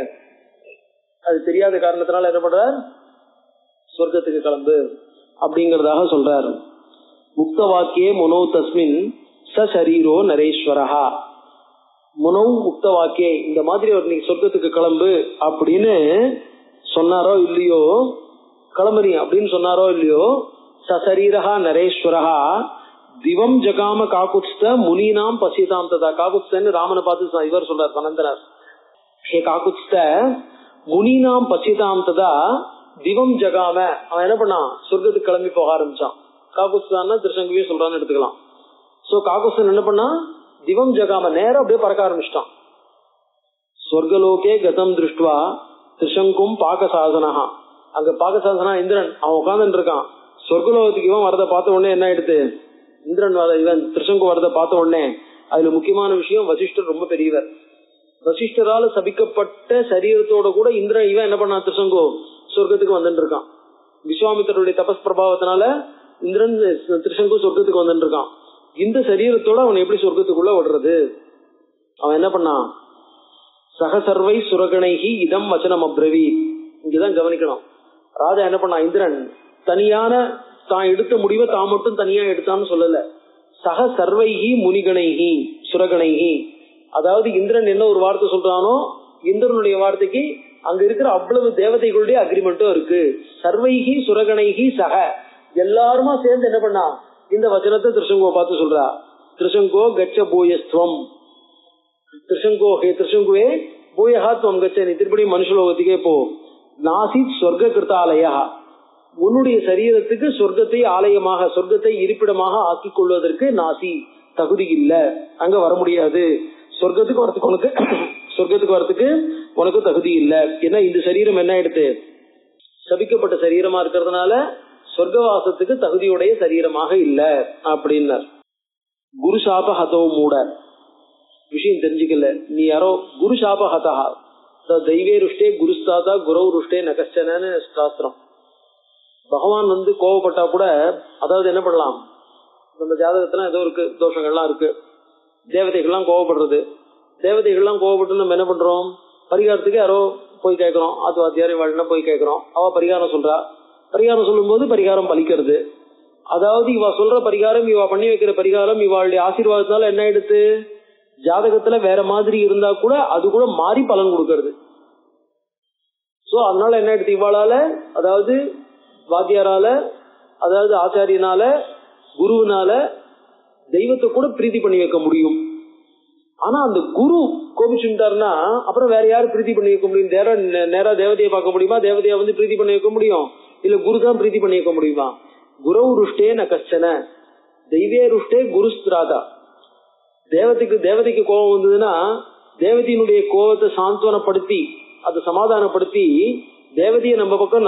அது தெரியாத காரணத்தினால என்ன பண்றார், சொர்க்கத்துக்கு கிளம்பு அப்படிங்கறதாக சொல்றாரு. முக்த வாக்கியே முனோ தஸ்மின் சரீரோ நரேஸ்வரஹா, முனோ முக்த வாக்கியே, இந்த மாதிரி அவர் நீங்க சொர்க்கத்துக்கு கிளம்பு அப்படின்னு சொன்னாரோ இல்லையோ, கிளம்புறீங்க அப்படின்னு சொன்னாரோ இல்லையோ, சரீரஹா நரேஸ்வரஹா திவம் ஜகாம காகுத்ஸ்த முனினாம் பசிதாம் ததா, காகுத்ஸ்தன்னு ராமனை பார்த்து இவர் சொல்றார் பனந்தனர், ஹே காகுத்ஸ்த முனினாம் பசிதாம் ததா திவம் ஜகாம, அவன் என்ன பண்ணான், சொர்க்கத்துக்கு கிளம்பி போக ஆரம்பிச்சான். காகுத்ஸ்தான்னா திருசங்குவே சொல்றான்னு எடுத்துக்கலாம். சோ காகுஸ்தன் என்ன பண்ணா, திவம் ஜகாம நேரம் அப்படியே பறக்க ஆரம்பிச்சிட்டான். ஸ்வர்கலோகே கதம் திருஷ்டுவா திரிசங்கும் பாகசாசனா. அங்க பாகசாசனா இந்திரன் அவன் உட்கார்ந்துட்டு இருக்கான். சொர்க்கலோகத்துக்கு இவன் வரத பார்த்த உடனே என்ன ஆயிடுது, இந்திரன் இவன் திரிசங்கு வரத பார்த்த உடனே அதுல முக்கியமான விஷயம், வசிஷ்டர் ரொம்ப பெரியவர். வசிஷ்டரால சபிக்கப்பட்ட சரீரத்தோட கூட இந்திரன் இவன் என்ன பண்ணான், திரிசங்கு சொர்க்கத்துக்கு வந்துட்டு இருக்கான். விஸ்வாமித்திரருடைய தபஸ் பிரபாவத்தினால இந்திரன் திரிசங்கு சொர்க்கத்துக்கு வந்துட்டு இருக்கான். இந்த சரீரத்தோட அவன் எப்படி சொர்க்கத்துக்குள்ள விடுறது? அவன் என்ன பண்ணான், சகசர்வை சுரகணைகி இதம் வச்சனம் அப்ரவி. இங்கதான் கவனிக்கணும். ராஜா என்ன பண்ணா, இந்திரன் தனியான தான் எடுத்த முடிவை தான் மட்டும் தனியா எடுத்தான்னு சொல்லல. சக சர்வைகி முனிகணைகி சுரகணைகி. அதாவது இந்திரன் என்ன ஒரு வார்த்தை சொல்றானோ, இந்திரனுடைய வார்த்தைக்கு அங்க இருக்கிற அவ்வளவு தேவதைகளுடைய அக்ரிமெண்ட்டும் இருக்கு. சர்வைகி சுரகணைகி சக எல்லாருமா சேர்ந்து என்ன பண்ணா, இந்த வச்சனத்தை திருசங்கோ பார்த்து சொல்றா. திருசங்கோ கச்ச பூயஸ்துவம். திருசங்கோ ஹே திருசங்குவே பூயஹா துவம் கச்ச, நீ திருப்படி மனுஷலோகத்துக்கே போ. நாசித் சொர்க்க கிருத்தாலயா, உன்னுடைய சரீரத்துக்கு சொர்க்கத்தை ஆலயமாக சொர்க்கத்தை இருப்பிடமாக ஆக்கிக் கொள்வதற்கு நாசி தகுதி இல்ல, அங்க வர முடியாது. சொர்க்கத்துக்கு வரத்துக்கு உனக்கு தகுதி இல்ல. ஏன்னா இந்த சரீரம் என்ன ஆயிடுத்து, சபிக்கப்பட்ட சரீரமா இருக்கிறதுனால சொர்க்கவாசத்துக்கு தகுதியுடைய சரீரமாக இல்ல அப்படின்னார். குரு சாப ஹதோ மூட. விஷயம் தெரிஞ்சுக்கல, நீ யாரோ குரு சாப ஹதா தெய்வே ருஷ்டே குருஸ்தாதா குரவு ருஷ்டே நகஸ்டனு சாஸ்திரம். பகவான் கோவப்பட்டா கூட, அதாவது என்ன பண்ணலாம், நம்ம ஜாதகத்துல ஏதோ இருக்கு, தோஷங்கள்லாம் இருக்கு, தேவதைகள்லாம் கோவப்படுறது. தேவதைகள்லாம் கோவப்பட்டு நம்ம என்ன பண்றோம், பரிகாரத்துக்கு யாரோ போய் கேட்கிறோம், ஆத்துவாத்தியாரி வாழ்னா போய் கேட்கிறோம். அவ பரிகாரம் சொல்றா. பரிகாரம் சொல்லும் போது பரிகாரம் பலிக்கிறது. அதாவது இவ சொல்ற பரிகாரம், இவ பண்ணி வைக்கிற பரிகாரம், இவாளுடைய ஆசீர்வாதத்தினால என்ன எடுத்து ஜாதகத்துல வேற மாதிரி இருந்தா கூட அது கூட மாறி பலன் கொடுக்கறது. சோ அதனால என்ன எடுத்து இவாளால, அதாவது வாத்தியாரால, அதாவது ஆச்சாரியனால, குருவினால தெய்வத்தை கூட பிரீத்தி பண்ணி வைக்க முடியும். ஆனா அந்த குரு கோபிச்சுட்டாருன்னா அப்புறம் வேற யாரு பிரீத்தி பண்ணி வைக்க முடியும்? நேரா தேவதையை பார்க்க முடியுமா? தேவதையா பிரீத்தி பண்ணி வைக்க முடியும்? இல்ல குரு தான் பிரீத்தி பண்ணி வைக்க முடியுமா? குரவு ருஷ்டே ந கஷ்டன தெய்வே ருஷ்டே குருஸ்திராதா. தேவதைக்கு கோபம் வந்ததுன்னா தேவதையினுடைய கோபத்தை சாந்தவனப்படுத்தி அதை சமாதானப்படுத்தி தேவதையை நம்ம பக்கம்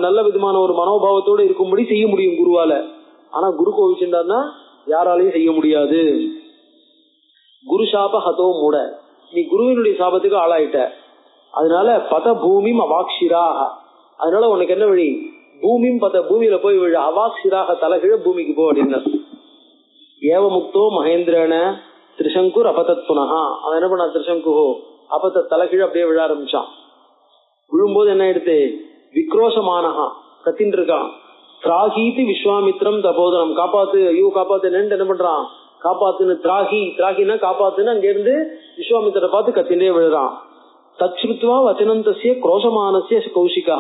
நல்ல விதமான ஒரு மனோபாவத்தோட இருக்கும்படி செய்ய முடியும் குருவால. ஆனா குரு கோவிச்சுட்டாருன்னா யாராலையும் செய்ய முடியாது. குரு சாப ஹதோ மூட, நீ குருவினுடைய சாபத்துக்கு ஆளாயிட்ட. அதனால பத பூமிம் அவாக்ஷிராக, அதனால உனக்கு என்ன வழி, பூமியும் பத பூமியில போய் விழ, அவாக்ஷிராக தலைகிழ பூமிக்கு போ அப்படின்னு. ஏவ முக்தோ மகேந்திரன திரிசங்குர் அபதத் புனகா. அவன் என்ன பண்ணா, திரிசங்குஹோ அபத்த தலைகிழ அப்படியே விழ ஆரம்பிச்சான். விழும்போது என்ன எடுத்து விக்ரோஷமானஹா கத்தின் இருக்கான். திராகீதி விஸ்வாமித்ரம் தபோதனம், காப்பாத்து, ஐயோ காப்பாத்து என்ன பண்றான், காப்பாத்துன்னு திராகினா காப்பாத்துன்னு அங்க இருந்து விஸ்வாமித்திர பார்த்து கத்தின்றே விழுறான். தச்சுத்வா வச்சனந்தசிய குரோஷமானசிய கௌஷிகா,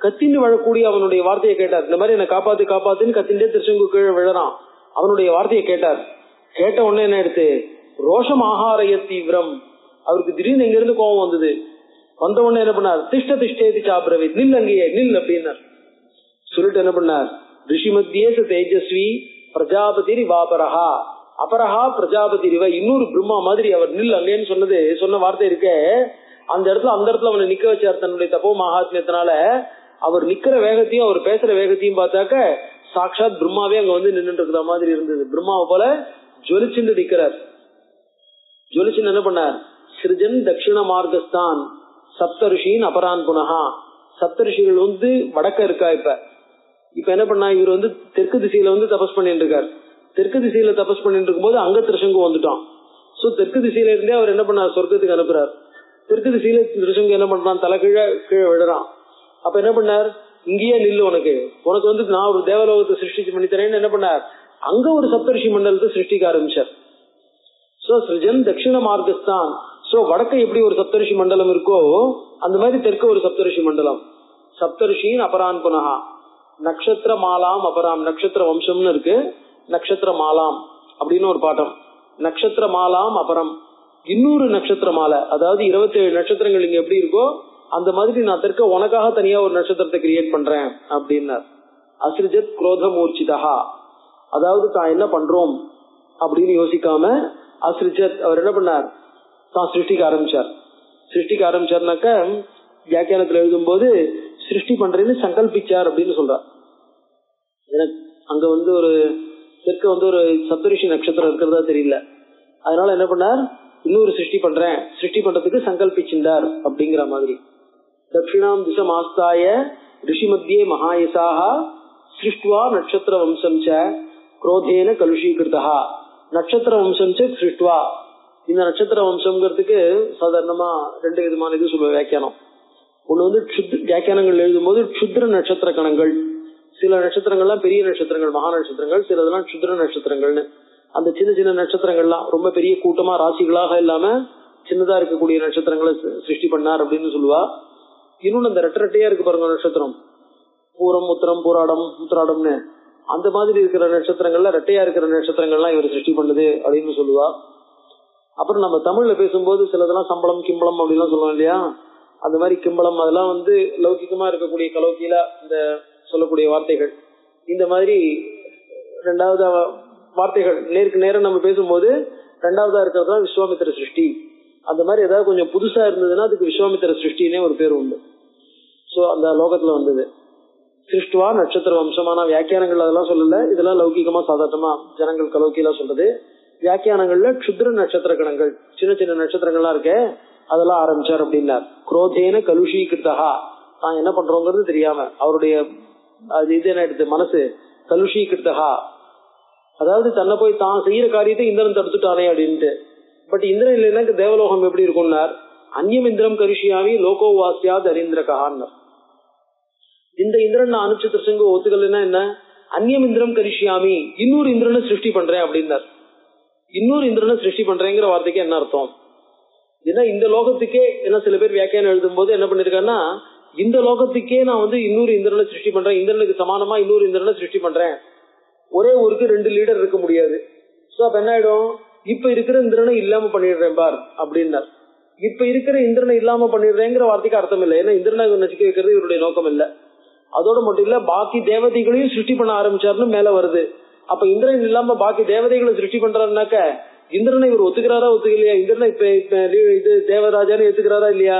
கத்தின்னு விழக்கூடிய அவனுடைய வார்த்தையை கேட்டார். இந்த மாதிரி என்ன காப்பாத்துன்னு கத்தின்றே திருச்செங்கு கீழே விழறான். அவனுடைய வார்த்தையை கேட்டார். கேட்ட உடனே என்ன எடுத்து ரோஷம் ஆகாரைய தீவிரம், அவருக்கு திடீர்னு எங்க இருந்து கோபம் வந்தது. வந்த உடனே என்ன பண்ணார், திஷ்டேதி சாப்ரவி, நில் அங்கேயே நில் அப்படின்னார். சொல்லிட்டு என்ன பண்ணார், ரிஷி மத்தியே தேஜஸ்வி பிரஜாபதி வாபரஹா அபரஹா பிரஜாபதி ரிவ, இன்னொரு பிரம்மா மாதிரி அவர் நில் அங்கேன்னு சொன்ன வார்த்தை இருக்க, அந்த இடத்துல அவனை நிக்க வச்சார் தன்னுடைய தப்போ மகாத்மியத்தினால. அவர் நிக்கிற வேகத்தையும் அவர் பேசுற வேகத்தையும் பார்த்தாக்க சாட்சாத் பிரம்மாவே அங்க நின்றுட்டு இருக்கிற மாதிரி இருந்தது. பிரம்மாவை போல ஜொலிச்சுன்னு நிக்கிறார். ஜொலிச்சுன்னு என்ன பண்ணார், சிறுஜன் தட்சிண மார்க்கஸ்தான் சப்தரிஷின் அபரான் புனகா. சப்தரிஷிகள் வடக்க இருக்கா. இப்ப என்ன பண்ணா, இவர் தெற்கு திசையில தபஸ் பண்ணிட்டு இருக்காரு. தெற்கு திசையில தபஸ் பண்ணிட்டு இருக்கும் போது அங்க திருசங்கு வந்துட்டான். சோ தெற்கு திசையில இருந்தே அவர் என்ன பண்ணார், சொர்க்கத்துக்கு அனுப்புறார். தெற்கு திசையில திருசங்கு என்ன பண்றான், தலை கீழே விழுறான். அப்ப என்ன பண்ணார், இங்கேயே நில்லு, உனக்கு நான் ஒரு தேவலோகத்தை சிருஷ்டிச்சு பண்ணி தரேன்னு என்ன பண்ணார், அங்க ஒரு சப்தரிஷி மண்டலத்தை சிருஷ்டிக்க ஆரம்பிச்சார். சோ சிருஜன் தட்சிண மார்க்கஸ்தான். சோ வடக்க எப்படி ஒரு சப்தரிஷி மண்டலம் இருக்கோ அந்த மாதிரி தெற்கு ஒரு சப்தரிஷி மண்டலம். சப்தரிஷின் அபரான் புனகா நக்ஷத்திர மாலாம் அபராம், நட்சத்திர வம்சம்னு இருக்கு, நட்சத்திர மாலாம் அப்படின்னு ஒரு பாட்டம். நட்சத்திர மாலாம் அபரம், இன்னொரு நட்சத்திர மாலை, அதாவது 27 நட்சத்திரங்கள் இங்க எப்படி இருக்கோ அந்த மாதிரி நான் தெற்க உனக்காக தனியா ஒரு நட்சத்திரத்தை கிரியேட் பண்றேன் அப்படின்னார். அசிருஜத் குரோத மூர்ச்சிதா, அதாவது தான் என்ன பண்றோம், அப்படின்னு யோசிக்காம அசிரிச்சத் அவர் என்ன பண்ணார், தான் சிருஷ்டிக்க ஆரம்பிச்சார். சிருஷ்டிக்க ஆரம்பிச்சார்னாக்க வியாக்கியானத்துல எழுதும் போது சிருஷ்டி பண்றேன்னு சங்கல்பிச்சார் அப்படின்னு சொல்றார். அங்க ஒரு தெற்கு ஒரு சப்தரிஷி நட்சத்திரம் இருக்கிறதா தெரியல, அதனால என்ன பண்ணார், இன்னொரு சிருஷ்டி பண்றேன், சிருஷ்டி பண்றதுக்கு சங்கல்பிச்சிருந்தார் அப்படிங்கிற மாதிரி. தட்சிணாம் திசம் ஆஸ்தாய ரிஷி மத்தியே மகாயசாக சிருஷ்டுவா நட்சத்திர வம்சம் ச குரோதேன கலுஷீகிருதா. நட்சத்திர வம்சம் ச சிருஷ்டுவா. இந்த நட்சத்திர வம்சம்ங்கிறதுக்கு சாதாரணமா ரெண்டு விதமான இது சொல்லுவ வியாக்கியானம். ஒண்ணு வியாக்கியானங்கள் எழுதும் போது க்ஷுத்ர நட்சத்திர கணங்கள், சில நட்சத்திரங்கள்லாம் பெரிய நட்சத்திரங்கள் மகா நட்சத்திரங்கள், சிலதெல்லாம் க்ஷுத்ர நட்சத்திரங்கள்னு. அந்த சின்ன சின்ன நட்சத்திரங்கள்லாம் ரொம்ப பெரிய கூட்டமா ராசிகளாக இல்லாம சின்னதா இருக்கக்கூடிய நட்சத்திரங்களை சிருஷ்டி பண்ணார் அப்படின்னு சொல்லுவா. இன்னொன்னு அந்த ரெட்டரையா இருக்கு பாருங்க நட்சத்திரம், பூரம் உத்திரம் பூராடம் உத்திராடம்னு அந்த மாதிரி இருக்கிற நட்சத்திரங்கள்ல ரெட்டையா இருக்கிற நட்சத்திரங்கள்லாம் இவர் சிருஷ்டி பண்ணுது அப்படின்னு சொல்லுவா. அப்புறம் நம்ம தமிழ்ல பேசும்போது சிலதெல்லாம் சம்பளம் கிம்பளம் அப்படின்லாம் சொல்லுவோம் இல்லையா, அந்த மாதிரி கிம்பளம் அதெல்லாம் லௌகிகமா இருக்கக்கூடிய கலோக்கியில இந்த சொல்லக்கூடிய வார்த்தைகள். இந்த மாதிரி ரெண்டாவது வார்த்தைகள் நேருக்கு நேரம் நம்ம பேசும்போது ரெண்டாவதா இருக்கிறது விஸ்வாமித்திர சிருஷ்டி. அந்த மாதிரி ஏதாவது கொஞ்சம் புதுசா இருந்ததுன்னா அதுக்கு விஸ்வாமித்திர சிருஷ்டினே ஒரு பேர் உண்டு. சோ அந்த லோகத்துல வந்தது சிருஷ்டுவா நட்சத்திர வம்சமான வியாக்கியானங்கள் அதெல்லாம் சொல்லல, இதெல்லாம் லௌகிகமா சாதாரணமா ஜனங்கள் கலோக்கியலா சொல்றது. வியாக்கியானங்கள்ல க்ஷுத்ர நட்சத்திர கணங்கள் சின்ன சின்ன நட்சத்திரங்கள்லாம் இருக்கே அதெல்லாம் ஆரம்பிச்சார் அப்படின்னார். குரோதேன கலுஷீகிருதா. தான் என்ன பண்றோங்கிறது தெரியாம அவருடைய இது என்ன எடுத்து மனசு கலுஷீகிருதா, அதாவது தன்னை போய் தான் செய்யற காரியத்தை இந்திரன் தடுத்துட்டானே அப்படின்ட்டு. பட் இந்திரன் இல்லைன்னா தேவலோகம் எப்படி இருக்கும்னார். அந்நியம் இந்திரம் கரிஷியாமி லோகோ வாசியாத் அரீந்திரகான்னார். இந்த இந்திரன் நான் அனுப்பிச்ச திருசங்க ஒத்துக்கலைன்னா என்ன, அந்நியம் இந்திரம் கரிஷியாமி இன்னொரு இந்திரனை சிருஷ்டி பண்றேன் அப்படின்னார். இன்னொரு இந்திரனை சிருஷ்டி பண்றேங்கிற வார்த்தைக்கு என்ன அர்த்தம்? ஏன்னா இந்த லோகத்துக்கே என்ன சில பேர் வியாக்கியானம் எழுதும் போது என்ன பண்ணிருக்காங்கன்னா, இந்த லோகத்துக்கே நான் இன்னொரு இந்திரனை சிருஷ்டி பண்றேன், இந்திரனுக்கு சமானமா இன்னொரு இந்திரனை சிருஷ்டி பண்றேன். ஒரே ஊருக்கு ரெண்டு லீடர் இருக்க முடியாது. சோ அப்ப என்ன ஆயிடும், இப்ப இருக்கிற இந்திரனை இல்லாம பண்ணிடுறேன் பார் அப்படின்னார். இப்ப இருக்கிற இந்திரனை இல்லாம பண்ணிடுறேங்கிற வார்த்தைக்கு அர்த்தம் இல்லை. ஏன்னா இந்திரனை நசிக்க வைக்கிறது இவருடைய நோக்கம் இல்ல. அதோட மட்டும் இல்ல, பாக்கி தேவதைகளையும் சிருஷ்டி பண்ண ஆரம்பிச்சாருன்னு மேல வருது. அப்ப இந்திரன் இல்லாம பாக்கி தேவதைகளை சிருஷ்டி பண்றாருனாக்க இந்திரனை இவர் ஒத்துக்கிறாரா ஒத்துக்கலையா? இந்திரனை இப்ப இது தேவராஜான்னு ஏத்துக்கிறாரா இல்லையா?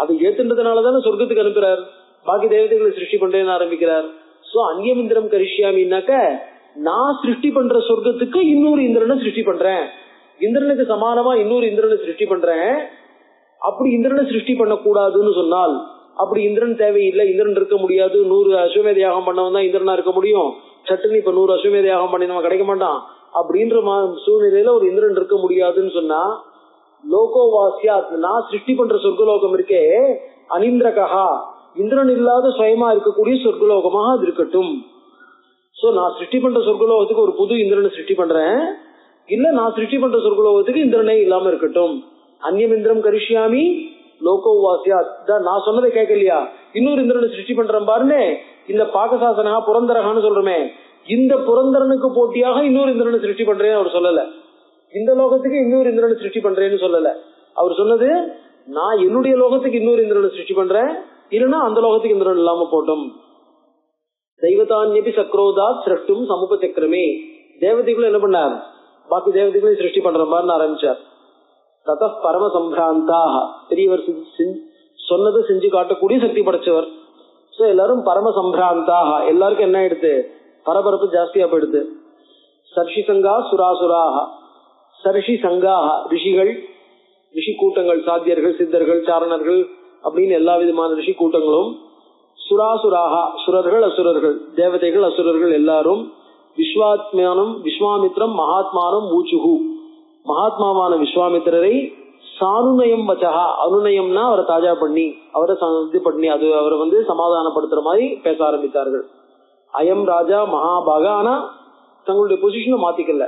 அது ஏத்துன்றதுனாலதானே சொர்க்கத்துக்கு அனுப்புறார், பாக்கி தேவதைகளை சிருஷ்டி பண்றேன்னு ஆரம்பிக்கிறார். சோ அந்நியம் இந்திரம் கரிஷியாமின்னாக்க நான் சிருஷ்டி பண்ற சொர்க்கத்துக்கு இன்னொரு இந்திரனை சிருஷ்டி பண்றேன், இந்திரனுக்கு சமானமா இன்னொரு இந்திரனை சிருஷ்டி பண்றேன். அப்படி இந்திரனை சிருஷ்டி பண்ணக்கூடாதுன்னு சொன்னால் அப்படி இந்திரன் தேவையில்லை, இந்திரன் இருக்க முடியாது. 100 அஸ்வமேத யாகம் பண்ணவன் தான் இந்திரனா இருக்க முடியும். சட்டுன்னு இப்ப 100 அஸ்வமேத யாகம் பண்ணினவன் கிடைக்க மாட்டான். அப்படின்ற சூழ்நிலையில ஒரு இந்திரன் இருக்க முடியாதுன்னு சொன்னா லோகோவாசியா நான் சிருஷ்டி பண்ற சொர்க்கலோகம் இருக்கே அனிந்திரகா இந்திரன் இல்லாத சுயமா இருக்கக்கூடிய சொர்க்கலோகமாக அது இருக்கட்டும். சோ நான் சிருஷ்டி பண்ற சொர்க்கலோகத்துக்கு ஒரு புது இந்திரனை சிருஷ்டி பண்றேன், இல்ல நான் சிருஷ்டி பண்ற சொர்க்கலோகத்துக்கு இந்திரனே இல்லாம இருக்கட்டும். அந்நியம் இந்திரம் கரிஷியாமி லோகோவாசியா. நான் சொன்னதை கேட்கலையா, இன்னொரு இந்திரனை சிருஷ்டி பண்றேன் பாருன்னு இந்த பாகசாசனா புரந்தரகான்னு சொல்றமே, இந்த புரந்தரனுக்கு போட்டியாக இன்னொரு இந்திரனை சிருஷ்டி பண்றேன்னு அவர் சொல்லல. இந்த லோகத்துக்கு இன்னொரு இந்திரனை சிருஷ்டி பண்றேன்னு சொல்லல. அவர் சொன்னது நான் என்னுடைய லோகத்துக்கு இன்னொரு இந்திரனை சிருஷ்டி பண்றேன், இல்லைன்னா அந்த லோகத்துக்கு இந்திரன் இல்லாம போட்டும். தெய்வதான்யபி சக்ரோதா சிரஷ்டும் சமூக சக்கரமே. தேவதைகளும் என்ன பண்ணார், பாக்கி தேவதைகளையும் சிருஷ்டி பண்ற மாதிரி ஆரம்பிச்சார். தத பரம சம்பிராந்தாக, பெரியவர் சொன்னதை செஞ்சு காட்டக்கூடிய சக்தி படைச்சவர். சோ எல்லாரும் பரம சம்பிராந்தாக, எல்லாருக்கும் என்ன ஆயிடுது, பரபரப்பு ஜாஸ்தியா போயிடுது. சர்ஷி சங்கா சுராசுராக, சர்ஷி சங்காக ரிஷிகள், ரிஷி கூட்டங்கள், சாத்தியர்கள் சித்தர்கள் சாரணர்கள் அப்படின்னு எல்லா விதமான ரிஷி கூட்டங்களும், சுராசுராக சுரர்கள் அசுரர்கள், தேவதைகள் அசுரர்கள் எல்லாரும், விஸ்வாத்மானம் விஸ்வாமித்ரம் மகாத்மானம் மூச்சுகு, மகாத்மாவான விஸ்வாமித்திரரை சானுநயம் வச்சகா, அனுநயம்னா அவரை தாஜா பண்ணி அவரை இது பண்ணி அது அவரை சமாதானப்படுத்துற மாதிரி பேச ஆரம்பித்தார்கள். அயம் ராஜா மகாபாக, ஆனா தங்களுடைய பொசிஷனை மாத்திக்கல.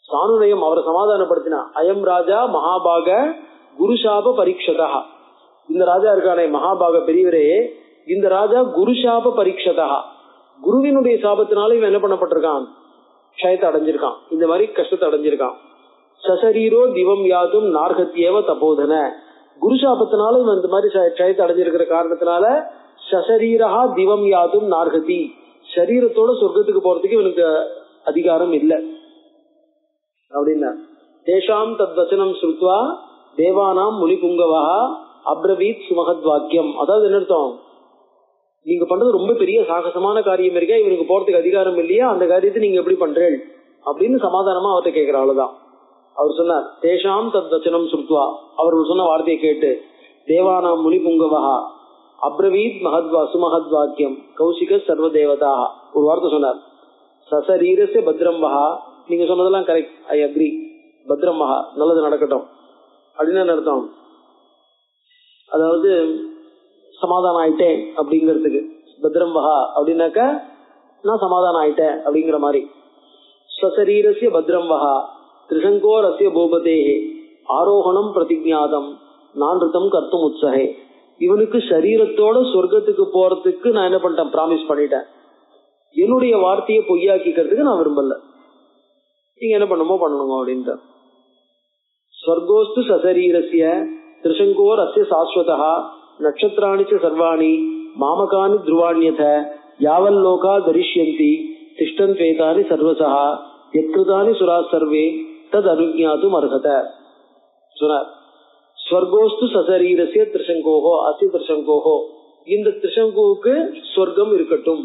சானுநயம் அவரை சமாதானப்படுத்தினா, அயம் ராஜா மகாபாக குருசாப பரீட்சதா, இந்த ராஜா இருக்கானே மகாபாக பெரியவரே, இந்த ராஜா குருசாப பரீட்சதா, குருவினுடைய சாபத்தினால இவன் என்ன பண்ணப்பட்டிருக்கான், க்ஷயத்தை அடைஞ்சிருக்கான், இந்த மாதிரி கஷ்டத்தை அடைஞ்சிருக்கான். சசரீரோ திவம் யாதும் நார்கத்தியவ தபோதன, குரு சாபத்தினால இவன் இந்த மாதிரி க்ஷயத்தை அடைஞ்சிருக்கிற காரணத்தினால சசரீரா திவம் யாதும் நார்கதி, சரீரத்தோட சொர்க்கத்துக்கு போறதுக்கு இவனுக்கு அதிகாரம் இல்லை. அப்படின்னா தேஷாம் தத் வச்சனம் ஸ்ருத்வா தேவானாம் முனிபுங்கவா அப்ரவீத் சுமகத் வாக்கியம். அதாவது என்ன அர்த்தம், நீங்க பண்றது ரொம்ப பெரிய சாகசமான காரியம் இருக்கா, இவனுக்கு போறதுக்கு அதிகாரம் இல்லையா, அந்த காரியத்தை நீங்க எப்படி பண்றேன் அப்படின்னு சமாதானமா அவர்கிட்ட கேட்கிற அவ்வளவுதான். அவர் சொன்னார் தேஷாம் தத் வச்சனம் ஸ்ருத்வா, அவர்கள் சொன்ன வார்த்தையை கேட்டு தேவானாம் முனிபுங்கவா அப்ரவீத் மகத்வா சுமஹத் வாக்கியம் கௌசிக சர்வ தேவதா ஒரு வார்த்தை சொன்னார். சசரீரஸ்ய பத்ரம் வஹா, நீங்க சொன்னதெல்லாம் கரெக்ட், ஐ அக்ரி, பத்ரம் வஹா நல்லது நடக்கட்டும் அப்படின்னு அர்த்தம். அதாவது சமாதானம் ஆயிட்டேன் அப்படிங்கிறதுக்கு பத்ரம் வஹா அப்படின்னாக்க நான் சமாதானம் ஆயிட்டேன் அப்படிங்கிற மாதிரி. சசரீரஸ்ய பத்ரம் வஹா திரிசங்கோரஸ்ய பூபதே ஆரோகணம் பிரதிஜாதம் நான்ருத்தம் கர்த்தும் உற்சகே. இவனுக்கு சரீரத்தோட சொர்க்கத்துக்கு போறதுக்கு நான் என்ன பண்ணிட்டேன், பிராமிஸ் பண்ணிட்டேன். என்னுடைய வார்த்தையை பொய்யாக்கிக்கிறதுக்கு நான் விரும்பல, நீங்க என்ன பண்ணுமோ பண்ணணுமோ அப்படின்ட்டு. ஸ்வர்கோஸ்து சசரீரஸ்ய திரிசங்கோர் அஸ்ய சாஸ்வதா நட்சத்திராணி சர்வாணி மாமகானி த்ருவாண்யத யாவல்லோகா தரிஷ்யந்தி திஷ்டன்வேதானி சர்வசா யத்கிருதானி சுரா சர்வே தத் அனுஜ்ஞாதும் அர்ஹத சொன்னார். ஸ்வர்கோஸ்து சசரீரஸ்ய திரிசங்கோஹோ அஸ்ய திரிசங்கோஹோ, இந்த திரிசங்குவுக்கு சொர்க்கம் இருக்கட்டும்.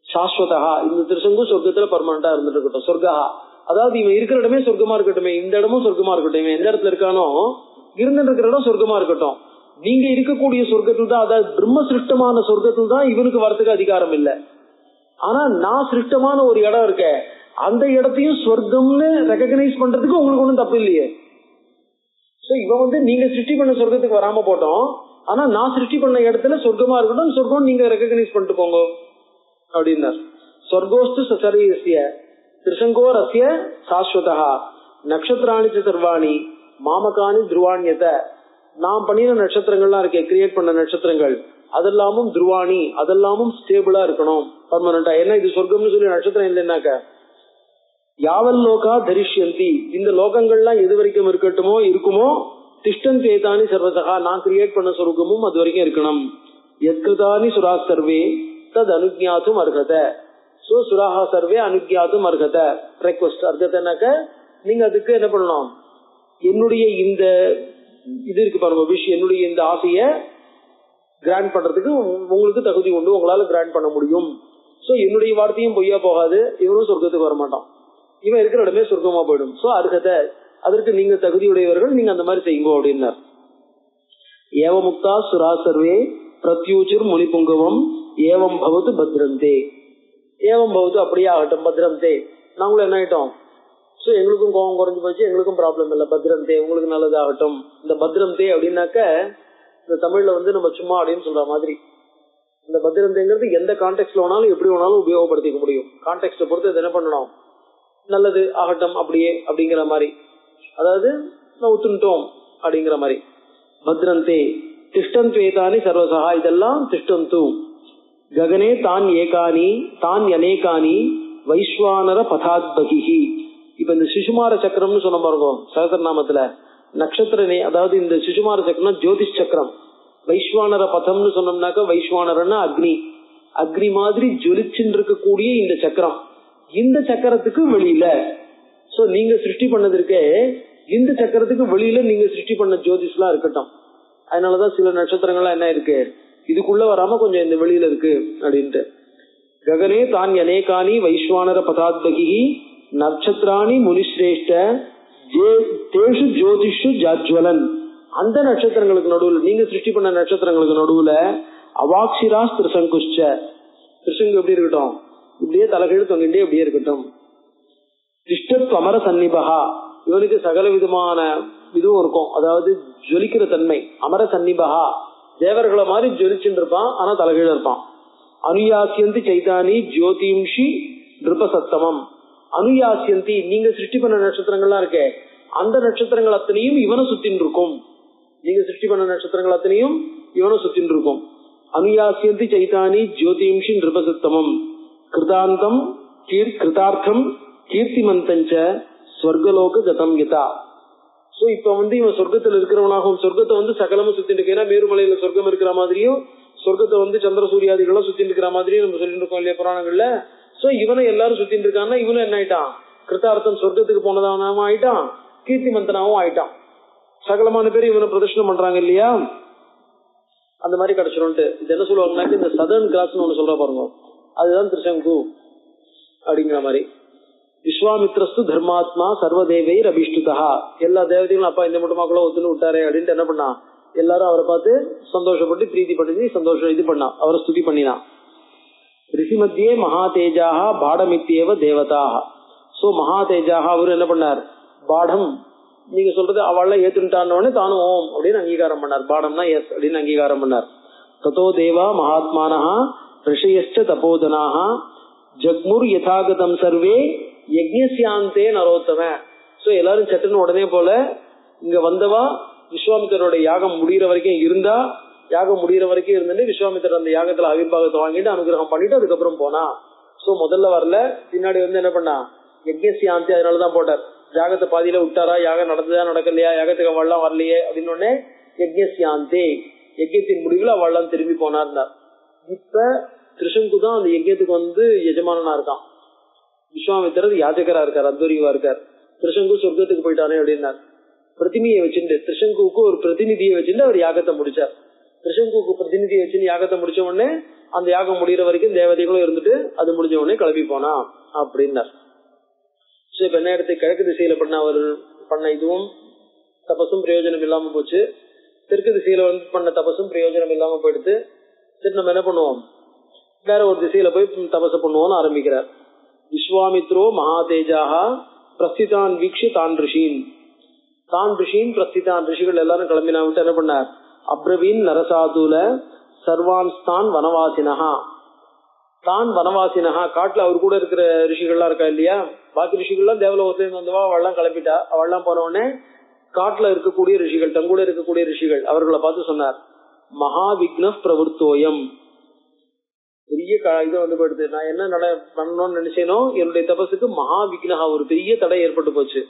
சாஸ்வதா, இந்த திரிசங்கு சொர்க்கத்துல பர்மனண்டா இருந்துட்டு இருக்கட்டும். சொர்க்கா அதாவது இவன் இருக்கிற இடமே சொர்க்கமா இருக்கட்டுமே, இந்த இடமும் சொர்க்கமா இருக்கட்டும். இவன் எந்த இடத்துல இருக்கானோ இருந்துட்டு இருக்கிற இடம் சொர்க்கமா இருக்கட்டும். நீங்க இருக்கக்கூடிய சொர்க்கத்தில் தான், அதாவது பிரம்ம சிருஷ்டமான சொர்க்கத்தில் தான் இவனுக்கு வரத்துக்கு அதிகாரம் இல்லை. ஆனா நான் சிருஷ்டமான ஒரு இடம் இருக்க, அந்த இடத்தையும் சொர்க்கம்னு ரெகக்னைஸ் பண்றதுக்கு உங்களுக்கு ஒண்ணும் தப்பு இல்லையே. இவன் நீங்க சிருஷ்டி பண்ண சொர்க்கத்துக்கு வராம போட்டோம், ஆனா நான் சிருஷ்டி பண்ண இடத்துல சொர்க்கமா இருக்கட்டும், சொர்க்கம் நீங்க ரெகக்னைஸ் பண்ணிட்டு போங்க அப்படின்னார். ஸ்வர்கோஸ்து சசரீரஸ்ய திரிசங்கோர் அஸ்ய சாஸ்வதா நட்சத்திராணி சர்வாணி மாமகானி த்ருவாண்யத, நான் பண்ணின நட்சத்திரங்கள்லாம் இருக்கே, கிரியேட் பண்ண நட்சத்திரங்கள் அதெல்லாமும் த்ருவாணி, அதெல்லாமும் ஸ்டேபிளா இருக்கணும், பர்மனண்டா. ஏன்னா இது சொர்க்கம்னு சொல்லி நட்சத்திரம் இல்லைன்னாக்க யாவல் லோகா தரிஷ்யந்தி, இந்த லோகங்கள்லாம் எது வரைக்கும் இருக்கட்டுமோ இருக்குமோ, திஷ்டன் வேதானி சர்வசகா, நான் கிரியேட் பண்ண சொர்க்கமும் அது வரைக்கும் இருக்கணும். யத்கிருதானி சுரா சர்வே தத் அனுஜ்ஞாதும் அர்ஹத. சோ சுராஹா சர்வே அனுஜ்ஞாதும் அர்ஹத, ரெக்வெஸ்ட். அர்ஹதனாக்க நீங்க அதுக்கு என்ன பண்ணணும், என்னுடைய இந்த இது இருக்கு பாருங்க விஷ், என்னுடைய இந்த ஆசைய கிராண்ட் பண்றதுக்கு உங்களுக்கு தகுதி உண்டு, உங்களால கிராண்ட் பண்ண முடியும். சோ என்னுடைய வார்த்தையும் பொய்யா போகாது, இவரும் சொர்க்கத்துக்கு வரமாட்டான், இவன் இருக்கிற இடமே சொர்க்கமா போயிடும். சோ அர்ஹத, அதற்கு நீங்க தகுதியுடையவர்கள், நீங்க அந்த மாதிரி செய்யுங்க அப்படின்னார். ஏவமுக்தா சுரா சர்வே பிரத்யூச்சிர் முனிபுங்கவம் ஏவம் பவது பத்ரந்தே. ஏவம் பவது அப்படியே ஆகட்டும், பத்ரந்தே. நாங்களும் என்ன ஆயிட்டோம், சோ எங்களுக்கும் கோபம் குறைஞ்சு போச்சு, எங்களுக்கும் ப்ராப்ளம் இல்லை, பத்ரந்தே உங்களுக்கு நல்லது ஆகட்டும். இந்த பத்ரந்தே அப்படின்னாக்க இந்த தமிழ்ல நம்ம சும்மா அப்படின்னு சொல்ற மாதிரி, இந்த பத்ரந்தேங்கிறது எந்த கான்டெக்ட்ல வேணாலும் எப்படி வேணாலும் உபயோகப்படுத்திக்க முடியும். கான்டெக்ட பொறுத்து என்ன பண்ணணும், நல்லது ஆகட்டும் அப்படியே அப்படிங்கிற மாதிரி, அதாவது நான் ஒத்துட்டோம் அப்படிங்கிற மாதிரி. பத்ரந்தே திஷ்டன்வேதானி சர்வசா, இதெல்லாம் திஷ்டந்து. ககனே தான் ஏகானி தான் அநேகானி வைஸ்வானர பதாத்பகி. இப்ப இந்த சிசுமார சக்கரம்னு சொன்ன பாருங்க சகஸ்ரநாமத்துல, நட்சத்திரனே, அதாவது இந்த சிசுமார சக்கரம் ஜோதிஷ் சக்கரம். வைஸ்வானர பதம்னு சொன்னோம்னாக்க வைஸ்வானரன்னா அக்னி, அக்னி மாதிரி ஜொலிச்சுன்னு இருக்கக்கூடிய இந்த சக்கரம், இந்த சக்கரத்துக்கு வெளியில சோ நீங்க சிருஷ்டி பண்ணதற்கு இந்த சக்கரத்துக்கு வெளியில நீங்க சிருஷ்டி பண்ண ஜோதிஷ் எல்லாம் இருக்கட்டும். அதனாலதான் சில நட்சத்திரங்கள்லாம் என்ன இருக்கு, இதுக்குள்ள வராம கொஞ்சம் இந்த வெளியில இருக்கு அப்படின்ட்டு. ககனே தான் அநேகானி வைஸ்வானர பதாத்பகி நட்சத்திராணி முனிஸ்ரேஷ்ட தேஷு ஜோதிஷு ஜாஜ்வலன். அந்த நட்சத்திரங்களுக்கு நடுவுல, நீங்க சிருஷ்டி பண்ண நட்சத்திரங்களுக்கு நடுவுல அவாக்ஷிராஸ் திரிசங்குஷ்ச, திரிசங்கு எப்படி இருக்கட்டும், இப்படியே தலைகீழ் தொங்கிட்டே இப்படியே இருக்கட்டும். திஷ்டத் அமர சன்னிபகா, இவனுக்கு சகல விதமான இதுவும் இருக்கும், அதாவது ஜொலிக்கிற தன்மை. அமர சன்னிபகா, தேவர்களை மாதிரி ஜொலிச்சுட்டு இருப்பான், ஆனா தலைகீழ இருப்பான். அனுயாசியந்தி சைதானி ஜோதிம்ஷி நிருபசத்தமம். அனுயாசியந்தி, நீங்க சிருஷ்டி பண்ண நட்சத்திரங்கள்லாம் இருக்கே, அந்த நட்சத்திரங்கள் அத்தனையும் இவனை சுத்தின் இருக்கும். நீங்க சிருஷ்டி பண்ண நட்சத்திரங்கள் அத்தனையும் இவனை சுத்தின் இருக்கும். அனுயாசியந்தி சைதானி ஜோதிம்ஷி நிருபசத்தமம் கிருதாந்தம் கிருதார்த்தம் கீர்த்திமந்தஞ்ச ஸ்வர்கலோக கதம் யதா. சோ இப்ப இவன் சொர்க்கத்துல இருக்கிறவனாகவும், சொர்க்கத்தை சகலமும் சுத்திட்டு இருக்கா, மேருமலையில சொர்க்கம் இருக்கிற மாதிரியும், சொர்க்கத்தை சந்திர சூரியாதிகளும் சுத்திட்டு இருக்கிற மாதிரியும் நம்ம சொல்லிட்டு இருக்கோம் இல்லையா புராணங்கள்ல. சோ இவனை எல்லாரும் சுத்திட்டு இருக்கான்னா இவனும் என்ன ஆயிட்டான், கிருத்தார்த்தன் சொர்க்கத்துக்கு போனதானவும் ஆயிட்டான், கீர்த்திமந்தனாவும் ஆயிட்டான். சகலமான பேர் இவனை பிரதர்ஷனம் பண்றாங்க இல்லையா, அந்த மாதிரி கிடைச்சிரும்ட்டு. இது என்ன சொல்லுவாங்கன்னாக்க இந்த சதர்ன் கிளாஸ்ன்னு ஒண்ணு சொல்ற பாருங்க, அதுதான் திருசங்கு அப்படிங்கிற மாதிரி. விஸ்வாமித்ரஸ்து தர்மாத்மா சர்வதேவை அபிஷ்டுதா, எல்லா தேவதைகளும் அப்பா இந்த மட்டுமாக்குள்ள ஒத்துன்னு விட்டாரே அப்படின்ட்டு என்ன பண்ணா, எல்லாரும் அவரை பார்த்து சந்தோஷப்பட்டு பிரீத்தி பண்ணி சந்தோஷம் இது பண்ணா, அவரை ஸ்துதி பண்ணினா. ரிஷி மத்தியே மகா தேஜாக பாடமித்தியவ தேவதாக. சோ மகா தேஜாக அவரு என்ன பண்ணார், பாடம் நீங்க சொல்றது அவள்லாம் ஏத்துட்டான்னு தானும் ஓம் அப்படின்னு அங்கீகாரம் பண்ணார். பாடம்னா எஸ் அப்படின்னு அங்கீகாரம் பண்ணார். ததோ தேவா மகாத்மானஹா ரிஷயஸ்ச தபோதனாக ஜக்முர் யதாகதம் சர்வே யஜ்ஞஸ்யாந்தே நரோத்தம. சோ எல்லாரும் சட்டுன்னு உடனே போல இங்க வந்தவா விஸ்வாமித்தரோட யாகம் முடிகிற வரைக்கும் இருந்தா, யாகம் முடிகிற வரைக்கும் இருந்துட்டு விஸ்வாமித்தர் அந்த யாகத்துல அவிர்வாகத்தை வாங்கிட்டு அனுகிரகம் பண்ணிட்டு அதுக்கப்புறம் போனா. சோ முதல்ல வரல, பின்னாடி வந்து என்ன பண்ணா யஜ்ஞஸ்யாந்தே, அதனாலதான் போட்டார். யாகத்தை பாதியில விட்டாரா, யாகம் நடந்ததா நடக்கலையா, யாகத்துக்கு அவள்லாம் வரலையே அப்படின்னு உடனே யஜ்ஞஸ்யாந்தே, யஜ்ஞத்தின் முடிவுல அவள்லாம் திரும்பி போனார். இப்ப திருஷங்கு தான் அந்த யஜ்ஞத்துக்கு வந்து எஜமானனா இருக்கான். விஸ்வாமித்திரர் யாஜகரா இருக்கார், அத்வரிவா இருக்கார். திருஷங்கு சொர்க்கத்துக்கு போயிட்டானே அப்படின்னார். பிரதிநிதியை வச்சுட்டு திருஷங்குக்கு ஒரு பிரதிநிதியை வச்சுட்டு அவர் யாகத்தை முடிச்சார். திருஷங்குக்கு பிரதிநிதியை வச்சுட்டு யாகத்தை முடிச்ச உடனே அந்த யாகம் முடிகிற வரைக்கும் தேவதைகளும் இருந்துட்டு அது முடிஞ்ச உடனே கிளம்பி போனா அப்படின்னார். இப்ப என்ன இடத்துக்கு கிழக்கு திசையில அவர் பண்ண இதுவும் தபசும் பிரயோஜனம் இல்லாம போச்சு. தெற்கு திசையில வந்து பண்ண தபசும் பிரயோஜனம் இல்லாம போயிடுத்து. சரி நம்ம என்ன பண்ணுவோம், வேற ஒரு திசையில போய் தபச பண்ணுவோம்னு ஆரம்பிக்கிறார். விஸ்வாமித்ரோ மகாதேஜாக பிரஸ்திதான் வீக்ஷி தான் ரிஷீன். தான் ரிஷீன் பிரஸ்திதான் ரிஷிகள் எல்லாரும் கிளம்பினா விட்டு என்ன பண்ணார், அப்ரவீன் நரசாதுல சர்வான்ஸ்தான் வனவாசினஹா. தான் வனவாசினஹா, காட்டுல அவர் கூட இருக்கிற ரிஷிகள்லாம் இருக்கா இல்லையா, பாக்கி ரிஷிகள்லாம் தேவலோகத்திலிருந்து வந்தவா, அவள்லாம் கிளம்பிட்டா. அவள்லாம் போன உடனே காட்டுல இருக்கக்கூடிய ரிஷிகள், தங்கூட இருக்கக்கூடிய ரிஷிகள் அவர்களை பார்த்து சொன்னார், மகா விக்ன பிரவருத்தோயம். பெரிய இதை வந்து போயிடுது, நான் என்ன பண்ணணும்னு நினைச்சேனோ என்னுடைய தபசுக்கு மகா விக்னஹா, ஒரு பெரிய தடை ஏற்பட்டு போச்சு.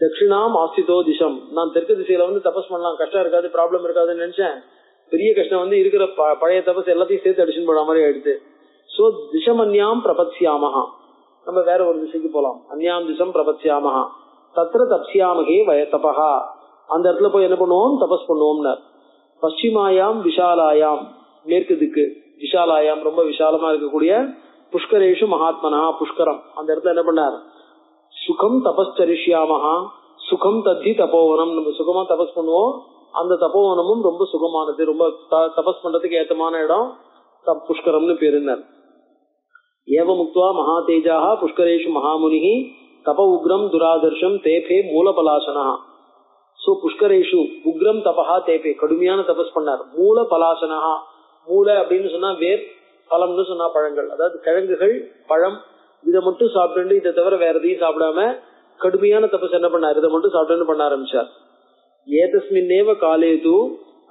தட்சிணாம் ஆஸ்திதோ திசம், நான் தெற்கு திசையில வந்து தபஸ் பண்ணலாம், கஷ்டம் இருக்காது, ப்ராப்ளம் இருக்காதுன்னு நினைச்சேன். பெரிய கஷ்டம் வந்து இருக்கிற பழைய தபஸ் எல்லாத்தையும் சேர்த்து அடிச்சுன்னு போட மாதிரி ஆயிடுது. சோ திசமன்யாம் பிரபத்யாமஹா, நம்ம வேற ஒரு திசைக்கு போலாம். அந்யாம் திசம் பிரபத்யாமஹா தத்ர தப்சியாமகே வயத்தபஹா, அந்த இடத்துல போய் என்ன பண்ணுவோம், தபஸ் பண்ணுவோம்னு. பশ্চিமாயாம் விஷாலாயாம், மேற்கு திக்கு, விஷாலாயாம் ரொம்ப விஷாலமா இருக்கக்கூடிய புஷ்கரேஷு மகாத்மனா, புஷ்கரம், அந்த இடத்துல என்ன பண்ணார், சுகம் தபஸ்சரிஷ்யாமஹா சுகம் தத்தி தபோவனம், நம்ம சுகமா தபஸ் பண்ணுவோம். அந்த தபோவனமும் ரொம்ப சுகமானது, ரொம்ப தபஸ் பண்றதுக்கு ஏத்தமான இடம் புஷ்கரம்னு பேருந்தார். ஏவ முக்துவா மகா தேஜாக புஷ்கரேஷு மகாமுனிஹி தப உக்ரம் துராதர்ஷம் தேபே மூலபலாசனா. சோ புஷ்கரேஷு உக்ரம் தபஹா தேபே, கடுமையான தபஸ் பண்ணார். மூல பலாசனஹா, மூல அப்படின்னு சொன்னா வேர், பழம்னு சொன்னா பழங்கள், அதாவது கிழங்குகள் பழம், இதை மட்டும் சாப்பிட்டு இதை தவிர வேற எதையும் சாப்பிடாம கடுமையான தபஸ் என்ன பண்ணார், இதை மட்டும் சாப்பிட்டு பண்ண ஆரம்பிச்சார். ஏதஸ்மின்னேவ காலேது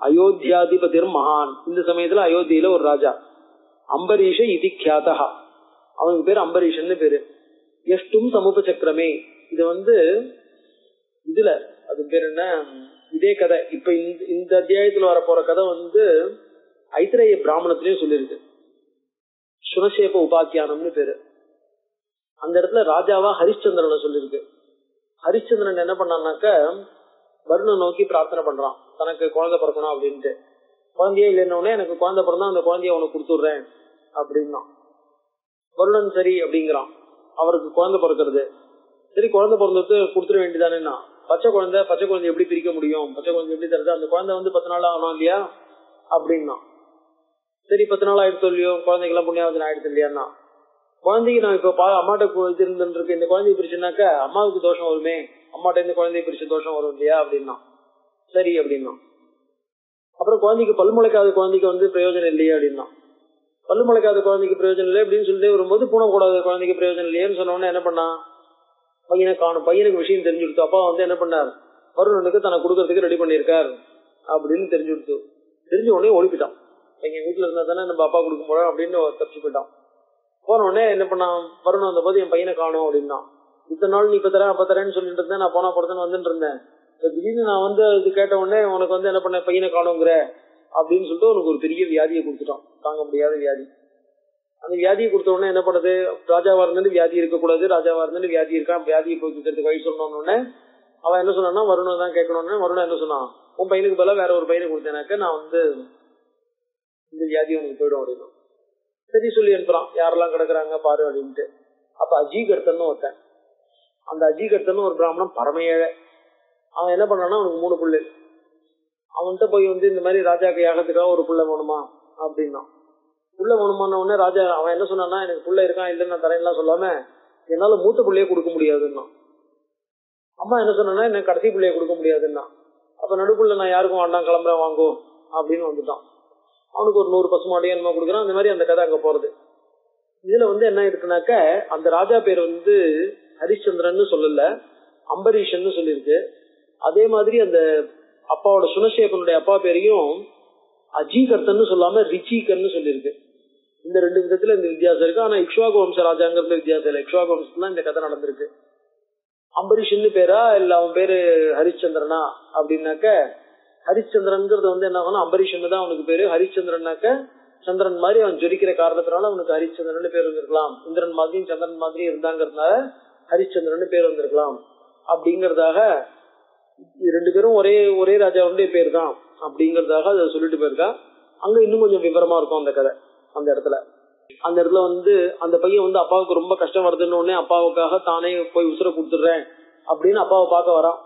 அயோத்தியாதிபதிர் மகான், இந்த சமயத்துல அயோத்தியில ஒரு ராஜா அம்பரீஷ இதி கியாதா, அவனுக்கு பேரு அம்பரீஷன்னு பேரு. எஷ்டும் சமுப சக்கரமே, இது வந்து இதுல அது பேர் என்ன, இதே கதை இப்ப இந்த அத்தியாயத்துல வர போற கதை வந்து ஐத்திரேய பிராமணத்திலயும் சொல்லிருக்கு. சுனசேப உபாக்கியானம்னு பேரு. அந்த இடத்துல ராஜாவா ஹரிச்சந்திரனை சொல்லிருக்கு. ஹரிச்சந்திரன் என்ன பண்ணான்னாக்க வருண நோக்கி பிரார்த்தனை பண்றான், தனக்கு குழந்தை பிறக்கணும் அப்படின்ட்டு. குழந்தையே இல்லைன்னொடனே எனக்கு குழந்தை பிறந்தா அந்த குழந்தைய உனக்கு கொடுத்துடுறேன் அப்படின்னா. வருணன் சரி அப்படிங்கிறான். அவருக்கு குழந்தை பிறக்கிறது, சரி குழந்தை பிறந்தது கொடுத்துட வேண்டியதானேன்னா, பச்சை குழந்தை எப்படி பிரிக்க முடியும், பச்சை குழந்தை எப்படி தருது, அந்த குழந்தை வந்து 10 நாள் ஆகணும் இல்லையா அப்படின்னா. சரி 10 நாள் ஆயிடுச்சு இல்லையோ, குழந்தைக்கெல்லாம் புண்ணியாவதன் ஆயிடுச்சு இல்லையான்னா, குழந்தைக்கு நான் இப்ப அம்மாட்ட இது இருந்துருக்கு, இந்த குழந்தைய பிரிச்சுனாக்க அம்மாவுக்கு தோஷம் வருமே, அம்மாட்ட இந்த குழந்தைய பிரிச்சு தோஷம் வரும் இல்லையா அப்படின்னா. சரி அப்படின்னா. அப்புறம் குழந்தைக்கு பல் முளைக்காத குழந்தைக்கு வந்து பிரயோஜனம் இல்லையா அப்படின்னா. பல்லு முளைக்காத குழந்தைக்கு பிரயோஜனம் இல்லை அப்படின்னு சொல்லிட்டு வரும்போது பூனக்கூடாத குழந்தைக்கு பிரயோஜனம் இல்லையேன்னு சொன்னோடனே என்ன பண்ணா, பையனை காணும். பையனுக்கு விஷயம் தெரிஞ்சு கொடுத்து அப்பா வந்து என்ன பண்ணார், வருணனுக்கு தனக்கு கொடுக்கறதுக்கு ரெடி பண்ணிருக்கார் அப்படின்னு தெரிஞ்சு கொடுத்து, தெரிஞ்ச உடனே ஓடிப்பிட்டான். எங்க வீட்டுல இருந்தா தானே நம்ம அப்பா கொடுக்க போறோம் அப்படின்னு தப்பிச்சு போயிட்டான். போன உடனே என்ன பண்ணான், வருணன் வந்த போது என் பையனை காணும் அப்படின்னா. இத்தனை நாள் நீ இப்ப தரேன் அப்ப தரேன்னு சொல்லிட்டு இருந்தேன், நான் போனா போறதுன்னு வந்துட்டு இருந்தேன். திடீர்னு நான் வந்து இது கேட்ட உடனே உனக்கு வந்து என்ன பண்ண, பையனை காணுங்கிற அப்படின்னு சொல்லிட்டு உனக்கு ஒரு பெரிய வியாதியை கொடுத்துட்டான், தாங்க முடியாத வியாதி. அந்த வியாதியை கொடுத்த உடனே என்ன பண்ணுது, ராஜாவா இருந்து வியாதி இருக்கக்கூடாது, ராஜாவா இருந்து வியாதி இருக்கான், வியாதியை போய்க்கிறதுக்கு வழி சொல்லணும்னு அவன் என்ன சொன்னான்னா வருணன் தான் கேட்கணும்னு. வருணன் என்ன சொன்னான், உன் பையனுக்கு பதிலாக வேற ஒரு பையனை கொடுத்தேனாக்க நான் இந்த வியாதி உனக்கு போயிடும் அப்படின்னு சரி சொல்லி அனுப்புறான். யாரெல்லாம் கிடக்குறாங்க பாரு அப்படின்ட்டு. அப்ப அஜீகர்த்தன் ஒருத்தன், அந்த அஜீகர்த்தன் ஒரு பிராமணன் பரம ஏழை. அவன் என்ன பண்ணான்னா அவனுக்கு 3 பிள்ளை. அவன்கிட்ட போய் இந்த மாதிரி ராஜாக்கு யாகத்துக்காக ஒரு புள்ள வேணுமா அப்படின்னா, புள்ள வேணுமான உடனே ராஜா அவன் என்ன சொன்னான்னா, எனக்கு புள்ள இருக்கான் இல்லைன்னு நான் தரேன்லாம் சொல்லாம என்னால மூத்த பிள்ளையே கொடுக்க முடியாதுன்னா. அம்மா என்ன சொன்னா, எனக்கு கடைசி பிள்ளைய கொடுக்க முடியாதுன்னா. அப்ப நடுப்புள்ள நான் யாருக்கும் வேண்டாம் கிளம்புறேன் வாங்கோ அப்படின்னு வந்துட்டான். அவனுக்கு ஒரு 100 பசுமாடியும் என்னமா கொடுக்குறான். அந்த மாதிரி அந்த கதை அங்க போறது. இதுல என்ன இருக்குனாக்க, அந்த ராஜா பேர் ஹரிச்சந்திரன் சொல்லல, அம்பரீஷன் சொல்லிருக்கு. அதே மாதிரி அந்த அப்பாவோட சுனசேகனுடைய அப்பா பேரையும் அஜீகர்த்தன் சொல்லாம ரிச்சிகன்னு சொல்லிருக்கு. இந்த 2 விதத்துல இந்த வித்தியாசம் இருக்கு. ஆனா இக்ஷ்வாகு வம்ச ராஜாங்கிறது வித்தியாசம் இல்லை. இக்ஷ்வாகு வம்சத்துல இந்த கதை நடந்திருக்கு. அம்பரீஷன் பேரா இல்ல அவன் பேரு ஹரிச்சந்திரனா அப்படின்னாக்க, ஹரிச்சந்திரன்கிறது என்ன ஆகும்னா அம்பரீஷன் தான் அவனுக்கு பேரு. ஹரிச்சந்திரனாக்க சந்திரன் மாதிரி அவன் ஜொலிக்கிற காரணத்தினால அவனுக்கு ஹரிச்சந்திரன் பேர் வந்திருக்கலாம். இந்திரன் மாதிரியும் சந்திரன் மாதிரி இருந்தாங்கிறதுனால ஹரிச்சந்திரன் பேர் வந்திருக்கலாம் அப்படிங்கறதாக. 2 பேரும் ஒரே ராஜாவுடைய பேர் தான் அப்படிங்கறதாக அதை சொல்லிட்டு போயிருக்கா. அங்க இன்னும் கொஞ்சம் விவரமா இருக்கும் அந்த கதை. அந்த இடத்துல அந்த பையன் அப்பாவுக்கு ரொம்ப கஷ்டம் வருதுன்னு உடனே அப்பாவுக்காக தானே போய் உசுர கொடுத்துடுறேன் அப்படின்னு அப்பாவை பார்க்க வரான்.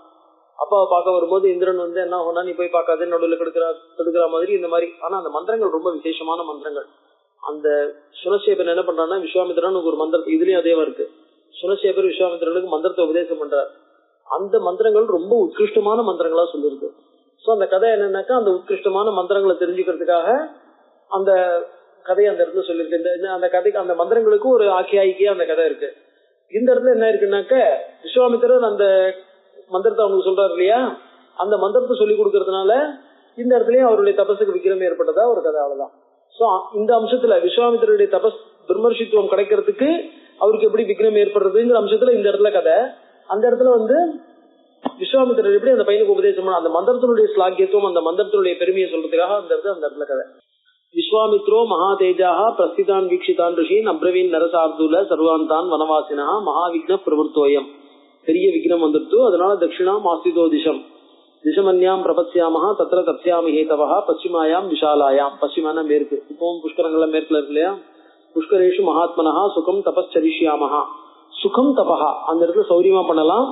அப்பாவை பார்க்க வரும்போது இந்திரன் என்ன ஆகும்னா, நீ போய் பார்க்காத நடுவில் கெடுக்கிற மாதிரி இந்த மாதிரி. ஆனா அந்த மந்திரங்கள் ரொம்ப விசேஷமான மந்திரங்கள். அந்த சுனசேபன் என்ன பண்றான்னா, விஸ்வாமித்திரன் ஒரு மந்திரம் இதுலயும் அதேவா இருக்கு. சுனசேபர் விஸ்வாமித்திரனுக்கு மந்திரத்தை உபதேசம் பண்றார். அந்த மந்திரங்கள் ரொம்ப உத்கிருஷ்டமான மந்திரங்களா சொல்லிருக்கு. சோ அந்த கதை என்னன்னாக்கா, அந்த உத்கிருஷ்டமான மந்திரங்களை தெரிஞ்சுக்கிறதுக்காக அந்த கதையை அந்த இடத்துல சொல்லியிருக்கு. அந்த கதைக்கு அந்த மந்திரங்களுக்கு ஒரு ஆக்கியாயிக்கையா அந்த கதை இருக்கு. இந்த இடத்துல என்ன இருக்குன்னாக்க, விஸ்வாமித்திரர் அந்த மந்திரத்தை அவங்களுக்கு சொல்றாரு இல்லையா, அந்த மந்திரத்தை சொல்லி கொடுக்கறதுனால இந்த இடத்துலயும் அவருடைய தபஸுக்கு விக்ரம் ஏற்பட்டதா ஒரு கதை. அவ்வளவுதான். சோ இந்த அம்சத்துல விஸ்வாமித்திரருடைய தபஸ் பிரம்மர்ஷித்துவம் கிடைக்கிறதுக்கு அவருக்கு எப்படி விக்ரம் ஏற்படுறதுங்கிற அம்சத்துல இந்த இடத்துல கதை. அந்த இடத்துல விஸ்வாமித்திரர் எப்படி அந்த பையனுக்கு உபதேசம் பண்ண, அந்த மந்திரத்தினுடைய ஸ்லாக்கியத்துவம், அந்த மந்திரத்தினுடைய பெருமையை சொல்றதுக்காக அந்த இடத்துல கதை. விஸ்வாமித்ரோ மகாதேஜாக பிரஸ்திதான் வீக்ஷிதான் ரிஷின் அப்ரவீன் நரசார்துல சர்வாந்தான் வனவாசினா மகாவிக்ன பிரவருத்தோயம். பெரிய விக்னம் வந்துட்டு, அதனால தட்சிணாம் ஆஸ்திதோ திசமன்யாம் பிரபத்யாமஹா தத்திர தப்சியாமி ஹேதவஹா பশ্চিமாயாம் விஷாலாயாம். பশ্চিமான மேற்கு. இப்பவும் புஷ்கரங்கள்ல மேற்குல இருக்கு இல்லையா. புஷ்கரேஷு மகாத்மனஹா சுகம் தபஸ்சரிஷ்யாமஹா. சுகம் தபஹா அந்த இடத்துல சௌரியமா பண்ணலாம்.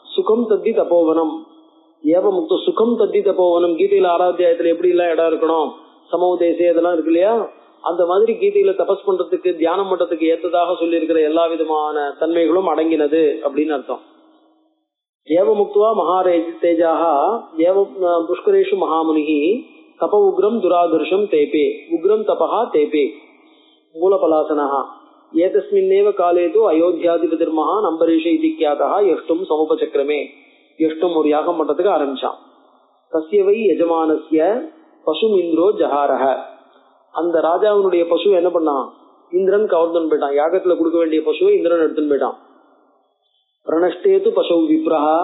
சுகம் தத்தி தபோவனம் ஏவ முக்த சுகம் தத்தி தபோவனம். கீதையில 6வது அத்தியாயத்துல எப்படி எல்லாம் இடம் இருக்கணும், சமோதேசே இதெல்லாம் இருக்கு இல்லையா. அந்த மாதிரி கீதையில தபஸ் பண்றதுக்கு தியானம் பண்றதுக்கு ஏற்றதாக சொல்லி இருக்கிற எல்லா விதமான தன்மைகளும் அடங்கினது அப்படின்னு அர்த்தம். ஏவ முக்துவா மகாதேஜாக ஏவ புஷ்கரேஷு மகாமுனிஹி தப உக்ரம் துராதர்ஷம் தேபே உக்ரம் தபஹா தேபே மூலபலாசனஹ ஏதஸ்மின்னேவ காலேது அயோத்தியாதிபதிர் மகான் அம்பரீஷ இதி க்யாதஹ யஷ்டும் சமுபசக்ரமே. யஷ்டும் ஒரு யாகம் பண்றதுக்கு ஆரம்பிச்சான். தஸ்யவை யஜமானஸ்ய பசும் இந்திரோ ஜஹாரஹ. அந்த ராஜாவினுடைய பசு என்ன பண்ணான், இந்திரன் கவர்ந்துன்னு போயிட்டான். யாகத்துல கொடுக்க வேண்டிய பசுவை இந்திரன் எடுத்துன்னு போயிட்டான். பிரணஷ்டேது பசு விப்ரஹா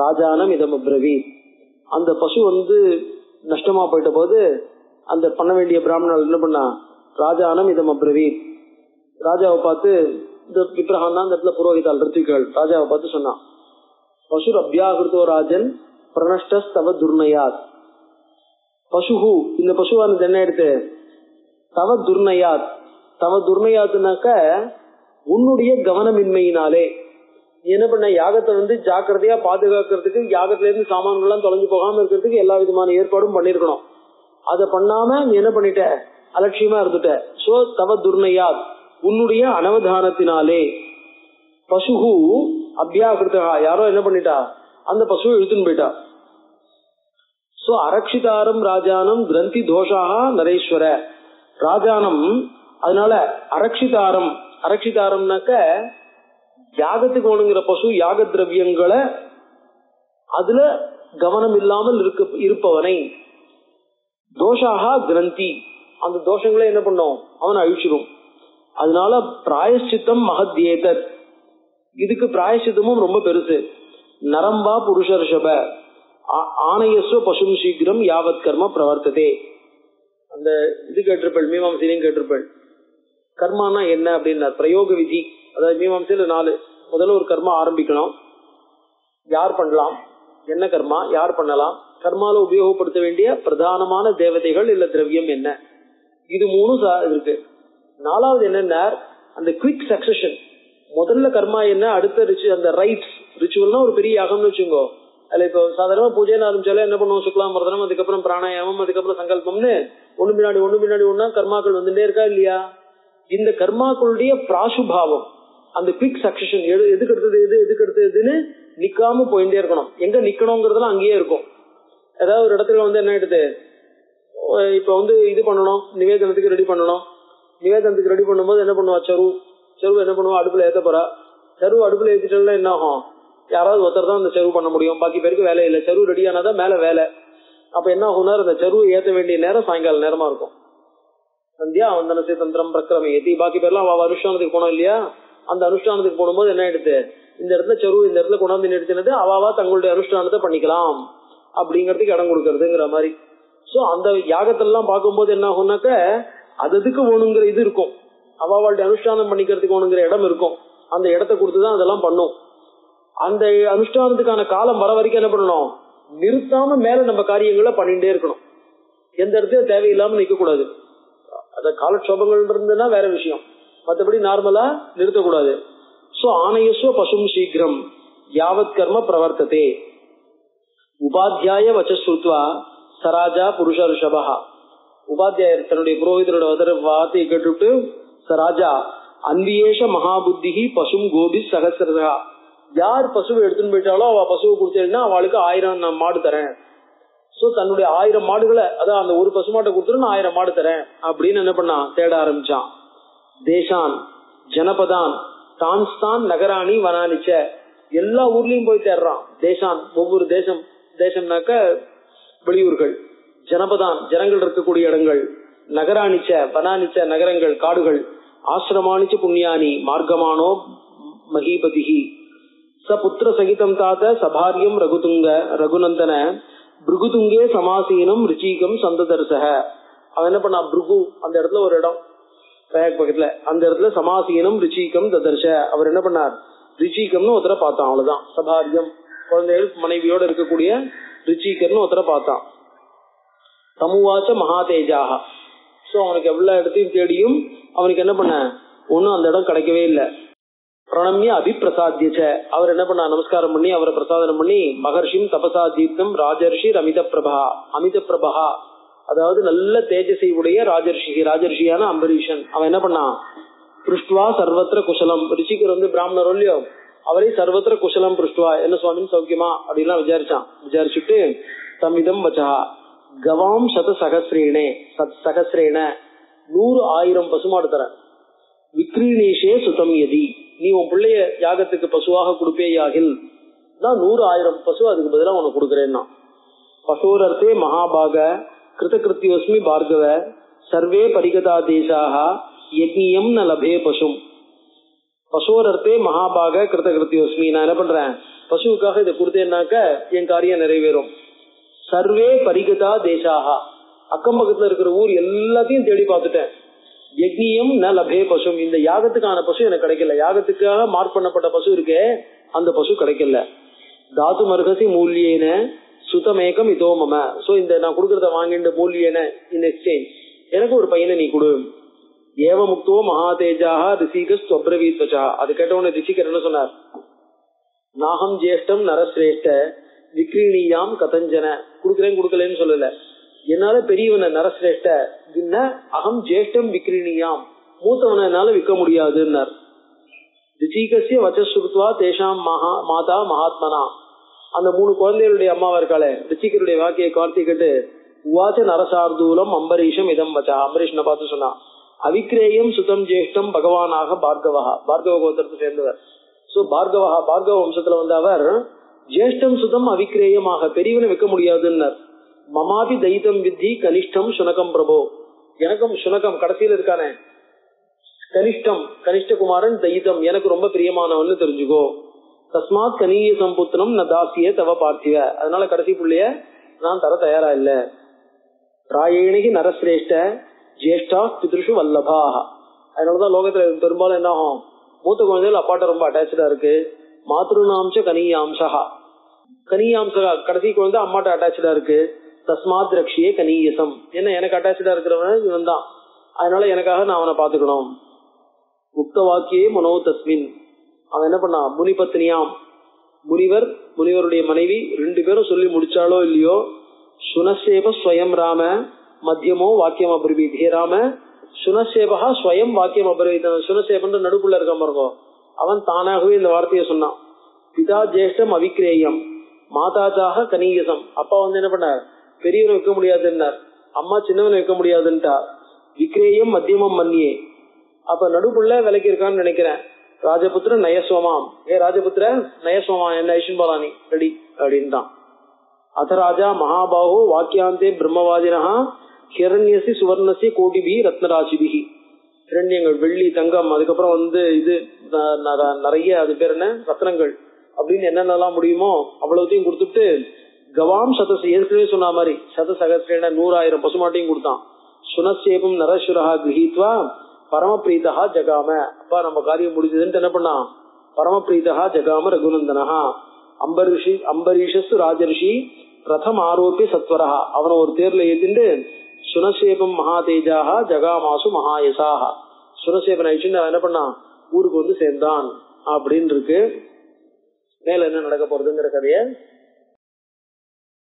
ராஜானம் இதம் அப்ரவீத். அந்த பசு நஷ்டமா போயிட்ட போது அந்த பண்ண வேண்டிய பிராமணர் என்ன பண்ணா, ராஜானம் இதம் அப்ரவீத். ராஜாவை பார்த்து, இந்த விப்ரஹான் தான் இந்த இடத்துல புரோகிதால் ரித்துக்கள் ராஜாவை பார்த்து சொன்னான், பசு அபியாகிருத்தோ ராஜன் பிரணஷ்டஸ்தவ துர்நயாத். பசுஹு இந்த பசுவானது என்ன எடுத்து, தவ துர்நயாத். தவ துர்நயாத்துனாக்க உன்னுடைய கவனமின்மையினாலே. நீ என்ன பண்ண, யாகத்தை ஜாக்கிரதையா பாதுகாக்கிறதுக்கு, யாகத்துல இருந்து சாமான்கள்லாம் தொலைஞ்சு போகாம இருக்கிறதுக்கு எல்லா விதமான ஏற்பாடும் பண்ணிருக்கணும். அதை பண்ணாம நீ என்ன பண்ணிட்ட, அலட்சியமா இருந்துட்ட. சோ தவ துர்நயாத் உன்னுடைய அனவதானத்தினாலே. பசுஹு அபியாகிருத்தா யாரோ என்ன பண்ணிட்டா, அந்த பசுவை இழுத்துன்னு போயிட்டா. சோ அரக்ஷிதாரம் ராஜானம் கிரந்தி தோஷாக நரேஸ்வர. ராஜானம் அதனால அரக்ஷிதாரம். அரக்ஷிதாரம்னாக்க யாகத்துக்கு வேணுங்கிற பசு யாக திரவியங்களை அதுல கவனம் இல்லாமல் இருப்பவனை தோஷாக கிரந்தி அந்த தோஷங்களை என்ன பண்ணும், அவனை அழிச்சிடும். அதனால பிராயஷ்சித்தம் மகத்யேதத். இதுக்கு பிராயஷ்சித்தமும் ரொம்ப பெருசு. நரம்பா புருஷர்ஷப ஆணையஸ்வ பசும் சீக்கிரம் யாவத் கர்ம பிரவர்த்ததே. அந்த இது கேட்டிருப்பள், மீமாம்சையும் கேட்டிருப்பள். கர்மானா என்ன அப்படின்னா பிரயோக விதி. அதாவது மீமாம்சையில 4. முதல்ல ஒரு கர்மா ஆரம்பிக்கணும், யார் பண்ணலாம், என்ன கர்மா யார் பண்ணலாம், கர்மால உபயோகப்படுத்த வேண்டிய பிரதானமான தேவதைகள் இல்ல திரவியம் என்ன, இது 3 இருக்கு. 4வது என்னன்னா அந்த குவிக் சக்சஷன். முதல்ல கர்மா என்ன, அடுத்த அந்த ரைட்ஸ் ரிச்சுவல்னா ஒரு பெரிய யாகம்னு வச்சுக்கோ. அதுல இப்போ சாதாரண பூஜைன்னு ஆரம்பிச்சாலே என்ன பண்ணுவோம், சுக்லாம் வர்தனம், அதுக்கப்புறம் பிராணாயாமம், அதுக்கப்புறம் சங்கல்பம்னு ஒண்ணு பின்னாடி ஒண்ணா கர்மாக்கள் வந்துட்டே இருக்கா இல்லையா. இந்த கர்மாக்களுடைய பிராசுபாவம் அந்த குவிக் சக்சஷன், எதுக்கு அடுத்ததுன்னு நிக்காம போயிட்டே இருக்கணும். எங்க நிக்கணுங்கிறதுலாம் அங்கேயே இருக்கும். ஏதாவது ஒரு இடத்துல என்ன ஆயிடுது, இப்ப இது பண்ணணும், நிவேதனத்துக்கு ரெடி பண்ணணும். நிவேதனத்துக்கு ரெடி பண்ணும்போது என்ன பண்ணுவா, செருவு என்ன பண்ணுவா, அடுப்புல ஏத்த போறா. செருவு அடுப்புல ஏத்திட்டா என்ன ஆகும், யாராவது ஒருத்தர் தான் அந்த செருவு பண்ண முடியும், பாக்கி பேருக்கு வேலை இல்லை. செருவு ரெடி ஆனாதான் மேல வேலை. அப்ப என்ன ஆகும்னா அந்த செருவு ஏத்த வேண்டிய நேரம் சாயங்கால நேரமா இருக்கும். சந்தியா வந்தனசே தந்திரம் பிரக்கிரம ஏத்தி பாக்கி பேர்லாம் அனுஷ்டானத்துக்கு போனோம் இல்லையா. அந்த அனுஷ்டானத்துக்கு போடும்போது என்ன ஆயிடுது, இந்த இடத்துல செருவு இந்த இடத்துல கொண்டாந்து நிறுத்தினது அவாவா தங்களுடைய அனுஷ்டானத்தை பண்ணிக்கலாம் அப்படிங்கறதுக்கு இடம் கொடுக்கறதுங்கிற மாதிரி. சோ அந்த யாகத்தெல்லாம் பார்க்கும்போது என்ன ஆகும்னாக்க அதுக்கு வேணுங்கிற இது இருக்கும், அவாவாளுடைய அனுஷ்டானம் பண்ணிக்கிறதுக்கு வேணுங்கிற இடம் இருக்கும். அந்த இடத்த கொடுத்துதான் அதெல்லாம் பண்ணும். அந்த அனுஷ்டானத்துக்கான காலம் வர வரைக்கும் என்ன பண்ணணும், நிறுத்தாம மேல நம்ம காரியங்களை பண்ணிட்டே இருக்கணும். எந்த இடத்துல தேவையில்லாம நிக்க கூடாது. அத காலட்சோபங்கள் இருந்ததுன்னா வேற விஷயம், மற்றபடி நார்மலா நிறுத்தக்கூடாது. சோ ஆனயஸ்வ பசும் சீக்கிரம் யாவத் கர்ம பிரவர்த்ததே உபாத்தியாய வச்சஸ்ருத்வா சராஜா புருஷ ரிஷபா. உபாத்தியாயர் தன்னுடைய புரோகிதரோட வார்த்தையை கேட்டுவிட்டு, சராஜா அன்வியேஷ மகாபுத்தி பசும் கோபி சகசிரதா. யார் பசுவை எடுத்துன்னு போயிட்டாலோ அவ பசுவை கொடுத்தேன்னா அவளுக்கு 1000 நான் மாடு தரேன். சோ தன்னுடைய 1000 மாடுகளை, அதான் அந்த ஒரு பசு மாட்டை கொடுத்துட்டு நான் 1000 மாடு தரேன் அப்படின்னு என்ன பண்ணான், தேட ஆரம்பிச்சான். தேசான் ஜனபதான் தான்ஸ்தான் நகராணி வனானிச்ச, எல்லா ஊர்லயும் போய் தேடுறான். தேசான் ஒவ்வொரு தேசம்னாக்க வெளியூர்கள், ஜனபதான் ஜனங்கள் இருக்கக்கூடிய இடங்கள், நகராணிச்ச வனானிச்ச நகரங்கள் காடுகள், ஆசிரமானிச்ச புண்ணியானி மார்க்கமானோ மகிபதிஹி ச புத்திர சகிதம் தாத்த சபாரியம் ரகுநந்தன பிருகுதுங்கே சமாசீனம் ரிச்சிகம் சந்ததர்சக. அவன் என்ன பண்ணா, பிருகு அந்த இடத்துல ஒரு இடம் பக்கத்துல, அந்த இடத்துல சமாசீனம் ரிச்சிகம் ததர்ஷ. அவர் என்ன பண்ணார், ரிச்சிகம்னு ஒருத்தர பார்த்தான். அவ்வளவுதான், சபாரியம் குழந்தைகள் மனைவியோட இருக்கக்கூடிய ரிச்சிகர்னு ஒருத்தர பார்த்தான். தமுவாச்ச மகாதேஜாக. சோ அவனுக்கு எல்லா இடத்தையும் தேடியும் அவனுக்கு என்ன பண்ண, ஒன்னும் அந்த இடம் கிடைக்கவே இல்லை. பிரணம்ய அபிப்பிரசாத்தியச்ச, அவர் என்ன பண்ணா, நமஸ்காரம் பண்ணி அவரை பிரசாதனம் பண்ணி, மகர்ஷிம் தபசா தீப்தம் ராஜர்ஷி அமித பிரபா, அதாவது நல்ல தேஜசை உடைய ராஜர்ஷியான அம்பரீஷன். அவன் என்ன பண்ணான், பிருஷ்டுவா சர்வத்திர குசலம். ரிஷிகர் பிராமணர் இல்லையோ, அவரை சர்வத்திர குசலம் பிருஷ்டுவா, என்ன சுவாமின்னு சௌக்கியமா அப்படின்லாம் விசாரிச்சுட்டு சமிதம் வச்சா கவாம் சத சகசிரேன 100,000 பசுமாடு தர விக்ரீணேஷே சுதம் யதி, நீ உன் பிள்ளைய யாகத்துக்கு பசுவாக கொடுப்பேயாகில் நான் 100,000 பசு அதுக்கு பதிலாக உனக்கு கொடுக்குறேன்னா. பசோரர்த்தே மகாபாக கிருதகிருத்தியோஸ்மி பார்கவ சர்வே பரிகதா தேசாக யஜ்ஞியம் ந லபே பசும். பசோரர்த்தே மகாபாக கிருதகிருத்தியோஸ்மி, நான் என்ன பண்றேன், பசுவுக்காக இதை கொடுத்தேன்னாக்க என் காரியம் நிறைவேறும். சர்வே பரிகதா தேசாக, அக்கம் பக்கத்துல இருக்கிற ஊர் எல்லாத்தையும் தேடி பார்த்துட்டேன். யஜ்ஞியம் ந லபே பசும், இந்த யாகத்துக்கான பசு எனக்கு கிடைக்கல. யாகத்துக்காக மார்க் பண்ணப்பட்ட பசு இருக்கே அந்த பசு கிடைக்கல. தாத்து மர்கசி மூல்யேன சுதமேகம் இதோ மம. சோ இந்த நான் கொடுக்கறத வாங்கிட்டு மூல்யேன இன் எக்ஸ்சேஞ்ச் எனக்கு ஒரு பையனை நீ கொடு. ஏவ முக்தோ மகாதேஜாக ரிஷிகஸ் அப்ரவீத்வச்சா. அது கேட்டவன ரிஷிகர் என்ன சொன்னார், நாகம் ஜேஷ்டம் நரசிரேஷ்ட விக்ரீணியாம் கதஞ்சன. கொடுக்கலன்னு சொல்லல, என்னால பெரியவன நரசிரேஷ்ட அகம் ஜேஷ்டம் விக்ரீணியாம், மூத்தவன என்னால விற்க முடியாதுன்னார். ரிஷிகஸ்ய வச்சஸ்ருத்வா தேஷாம் மாதா மகாத்மனா. அந்த 3 குழந்தைகளுடைய அம்மாவா இருக்காளே, ரிஷிகருடைய வாக்கியை கார்த்திகிட்டு உவாச்ச நரசார்தூலம் அம்பரீஷம் இதம் வச்சா. அம்பரீஷனை பார்த்து சொன்னா, அவிக்ரேயம் சுதம் ஜேஷ்டம் பகவானாக பார்கவா, பார்கவ கோத்திரத்தை சேர்ந்தவர். சோ பார்கவ வம்சத்துல அவர் ஜேஷ்டம் சுதம் அவிக்ரேயமாக, பெரியவனை விற்க முடியாதுன்னார். மமாபி தைதம் வித்தி கனிஷ்டம் சுனகம் பிரபோ, எனக்கும் சுனகம் கடைசியில் இருக்கானே கனிஷ்டம் கனிஷ்டகுமாரன் தைதம் எனக்கு ரொம்ப பிரியமானவன்னு தெரிஞ்சுக்கோ. தஸ்மாத் கனீய சம்புத்திரம் ந தாசிய தவ பார்த்திவ, அதனால கடைசி புள்ளைய நான் தர தயாரா இல்ல. ராயேணிகி நரசிரேஷ்ட ஜேஷ்டா பித்ருஷு வல்லபாக, அதனாலதான் லோகத்துல பெரும்பாலும் என்ன ஆகும், மூத்த குழந்தைகள் அப்பாட்ட ரொம்ப அட்டாச்சா இருக்கு. மாத்ருநாம்ச கனீயாம்சா, கனீயாம்சா கடைசி குழந்தை அம்மாட்ட அட்டாச்சா இருக்கு. தஸ்மாத் ரக்ஷியே கனீயசம், என்ன எனக்கு அட்டாச்சா இருக்கிறவன் இவன் தான், அதனால எனக்காக நான் அவனை பாத்துக்கணும். முக்த வாக்கியே மனோ தஸ்மின், அவன் என்ன பண்ணா, முனிபத்னியாம், முனிவருடைய மனைவி 2 பேரும் சொல்லி முடிச்சாலோ இல்லையோ, சுனசேப ஸ்வயம் ராம மத்தியமோ வாக்கியம் அபிரவீத். ஹே ராம, சுனசேபா ஸ்வயம் வாக்கியம் அபிரவீத். சுனசேபன் நடுக்குள்ள இருக்க பாருங்க, அவன் தானாகவே இந்த வார்த்தையை சொன்னான். பிதா ஜேஷ்டம் அவிக்ரேயம் மாதாச்சாக கனீயசம், அப்பா வந்து என்ன பண்ணார், பெரியவனை வைக்க முடியாதுன்னார், அம்மா சின்னவனை வைக்க முடியாதுன்ட்டா. விக்ரேயம் மத்தியமம் மன்னியே, அப்ப நடுப்புள்ள விலைக்கு இருக்கான்னு நினைக்கிறேன். ராஜபுத்திர நயஸ்வமாம், ஏ ராஜபுத்திர நயஸ்வமா, என்ன ஐஷன் பாலானி ரெடி அப்படின்ட்டான். அத ராஜா மகாபாகோ வாக்கியாந்தே பிரம்மவாதினா ஹிரண்யசி சுவர்ணசி கோட்டிபி ரத்னராசிபிகி, ஹிரண்யங்கள் வெள்ளி தங்கம், அதுக்கப்புறம் வந்து இது நிறைய, அது பேர் என்ன, ரத்னங்கள் அப்படின்னு என்னென்னலாம் முடியுமோ அவ்வளவுத்தையும் கொடுத்துட்டு, கவாம் சதஸ், ஏற்கனவே சொன்ன மாதிரி சதசகஸ்ரேன 100,000 பசுமாட்டையும் கொடுத்தான். சுனசேபம் நரசுரஹா கிரஹீத்வா பரமபிரீதா ஜகாம, அப்பா நம்ம காரியம் முடிஞ்சதுன்னு என்ன பண்ணா, பரமபிரீதா ஜகாம ரகுநந்தனஹா. அம்பரீஷஸ்து ராஜரிஷி ரதம் ஆரோப்பிய சத்வரஹா, அவனை ஒரு தேர்ல ஏத்திண்டு சுனசேபம் மகாதேஜாக ஜகாமாசு மகாயசாக, சுனசேபன் ஆயிடுச்சுன்னு என்ன பண்ணா, ஊருக்கு வந்து சேர்ந்தான் அப்படின்னு இருக்கு. மேல என்ன நடக்க போறதுங்கிற கதைய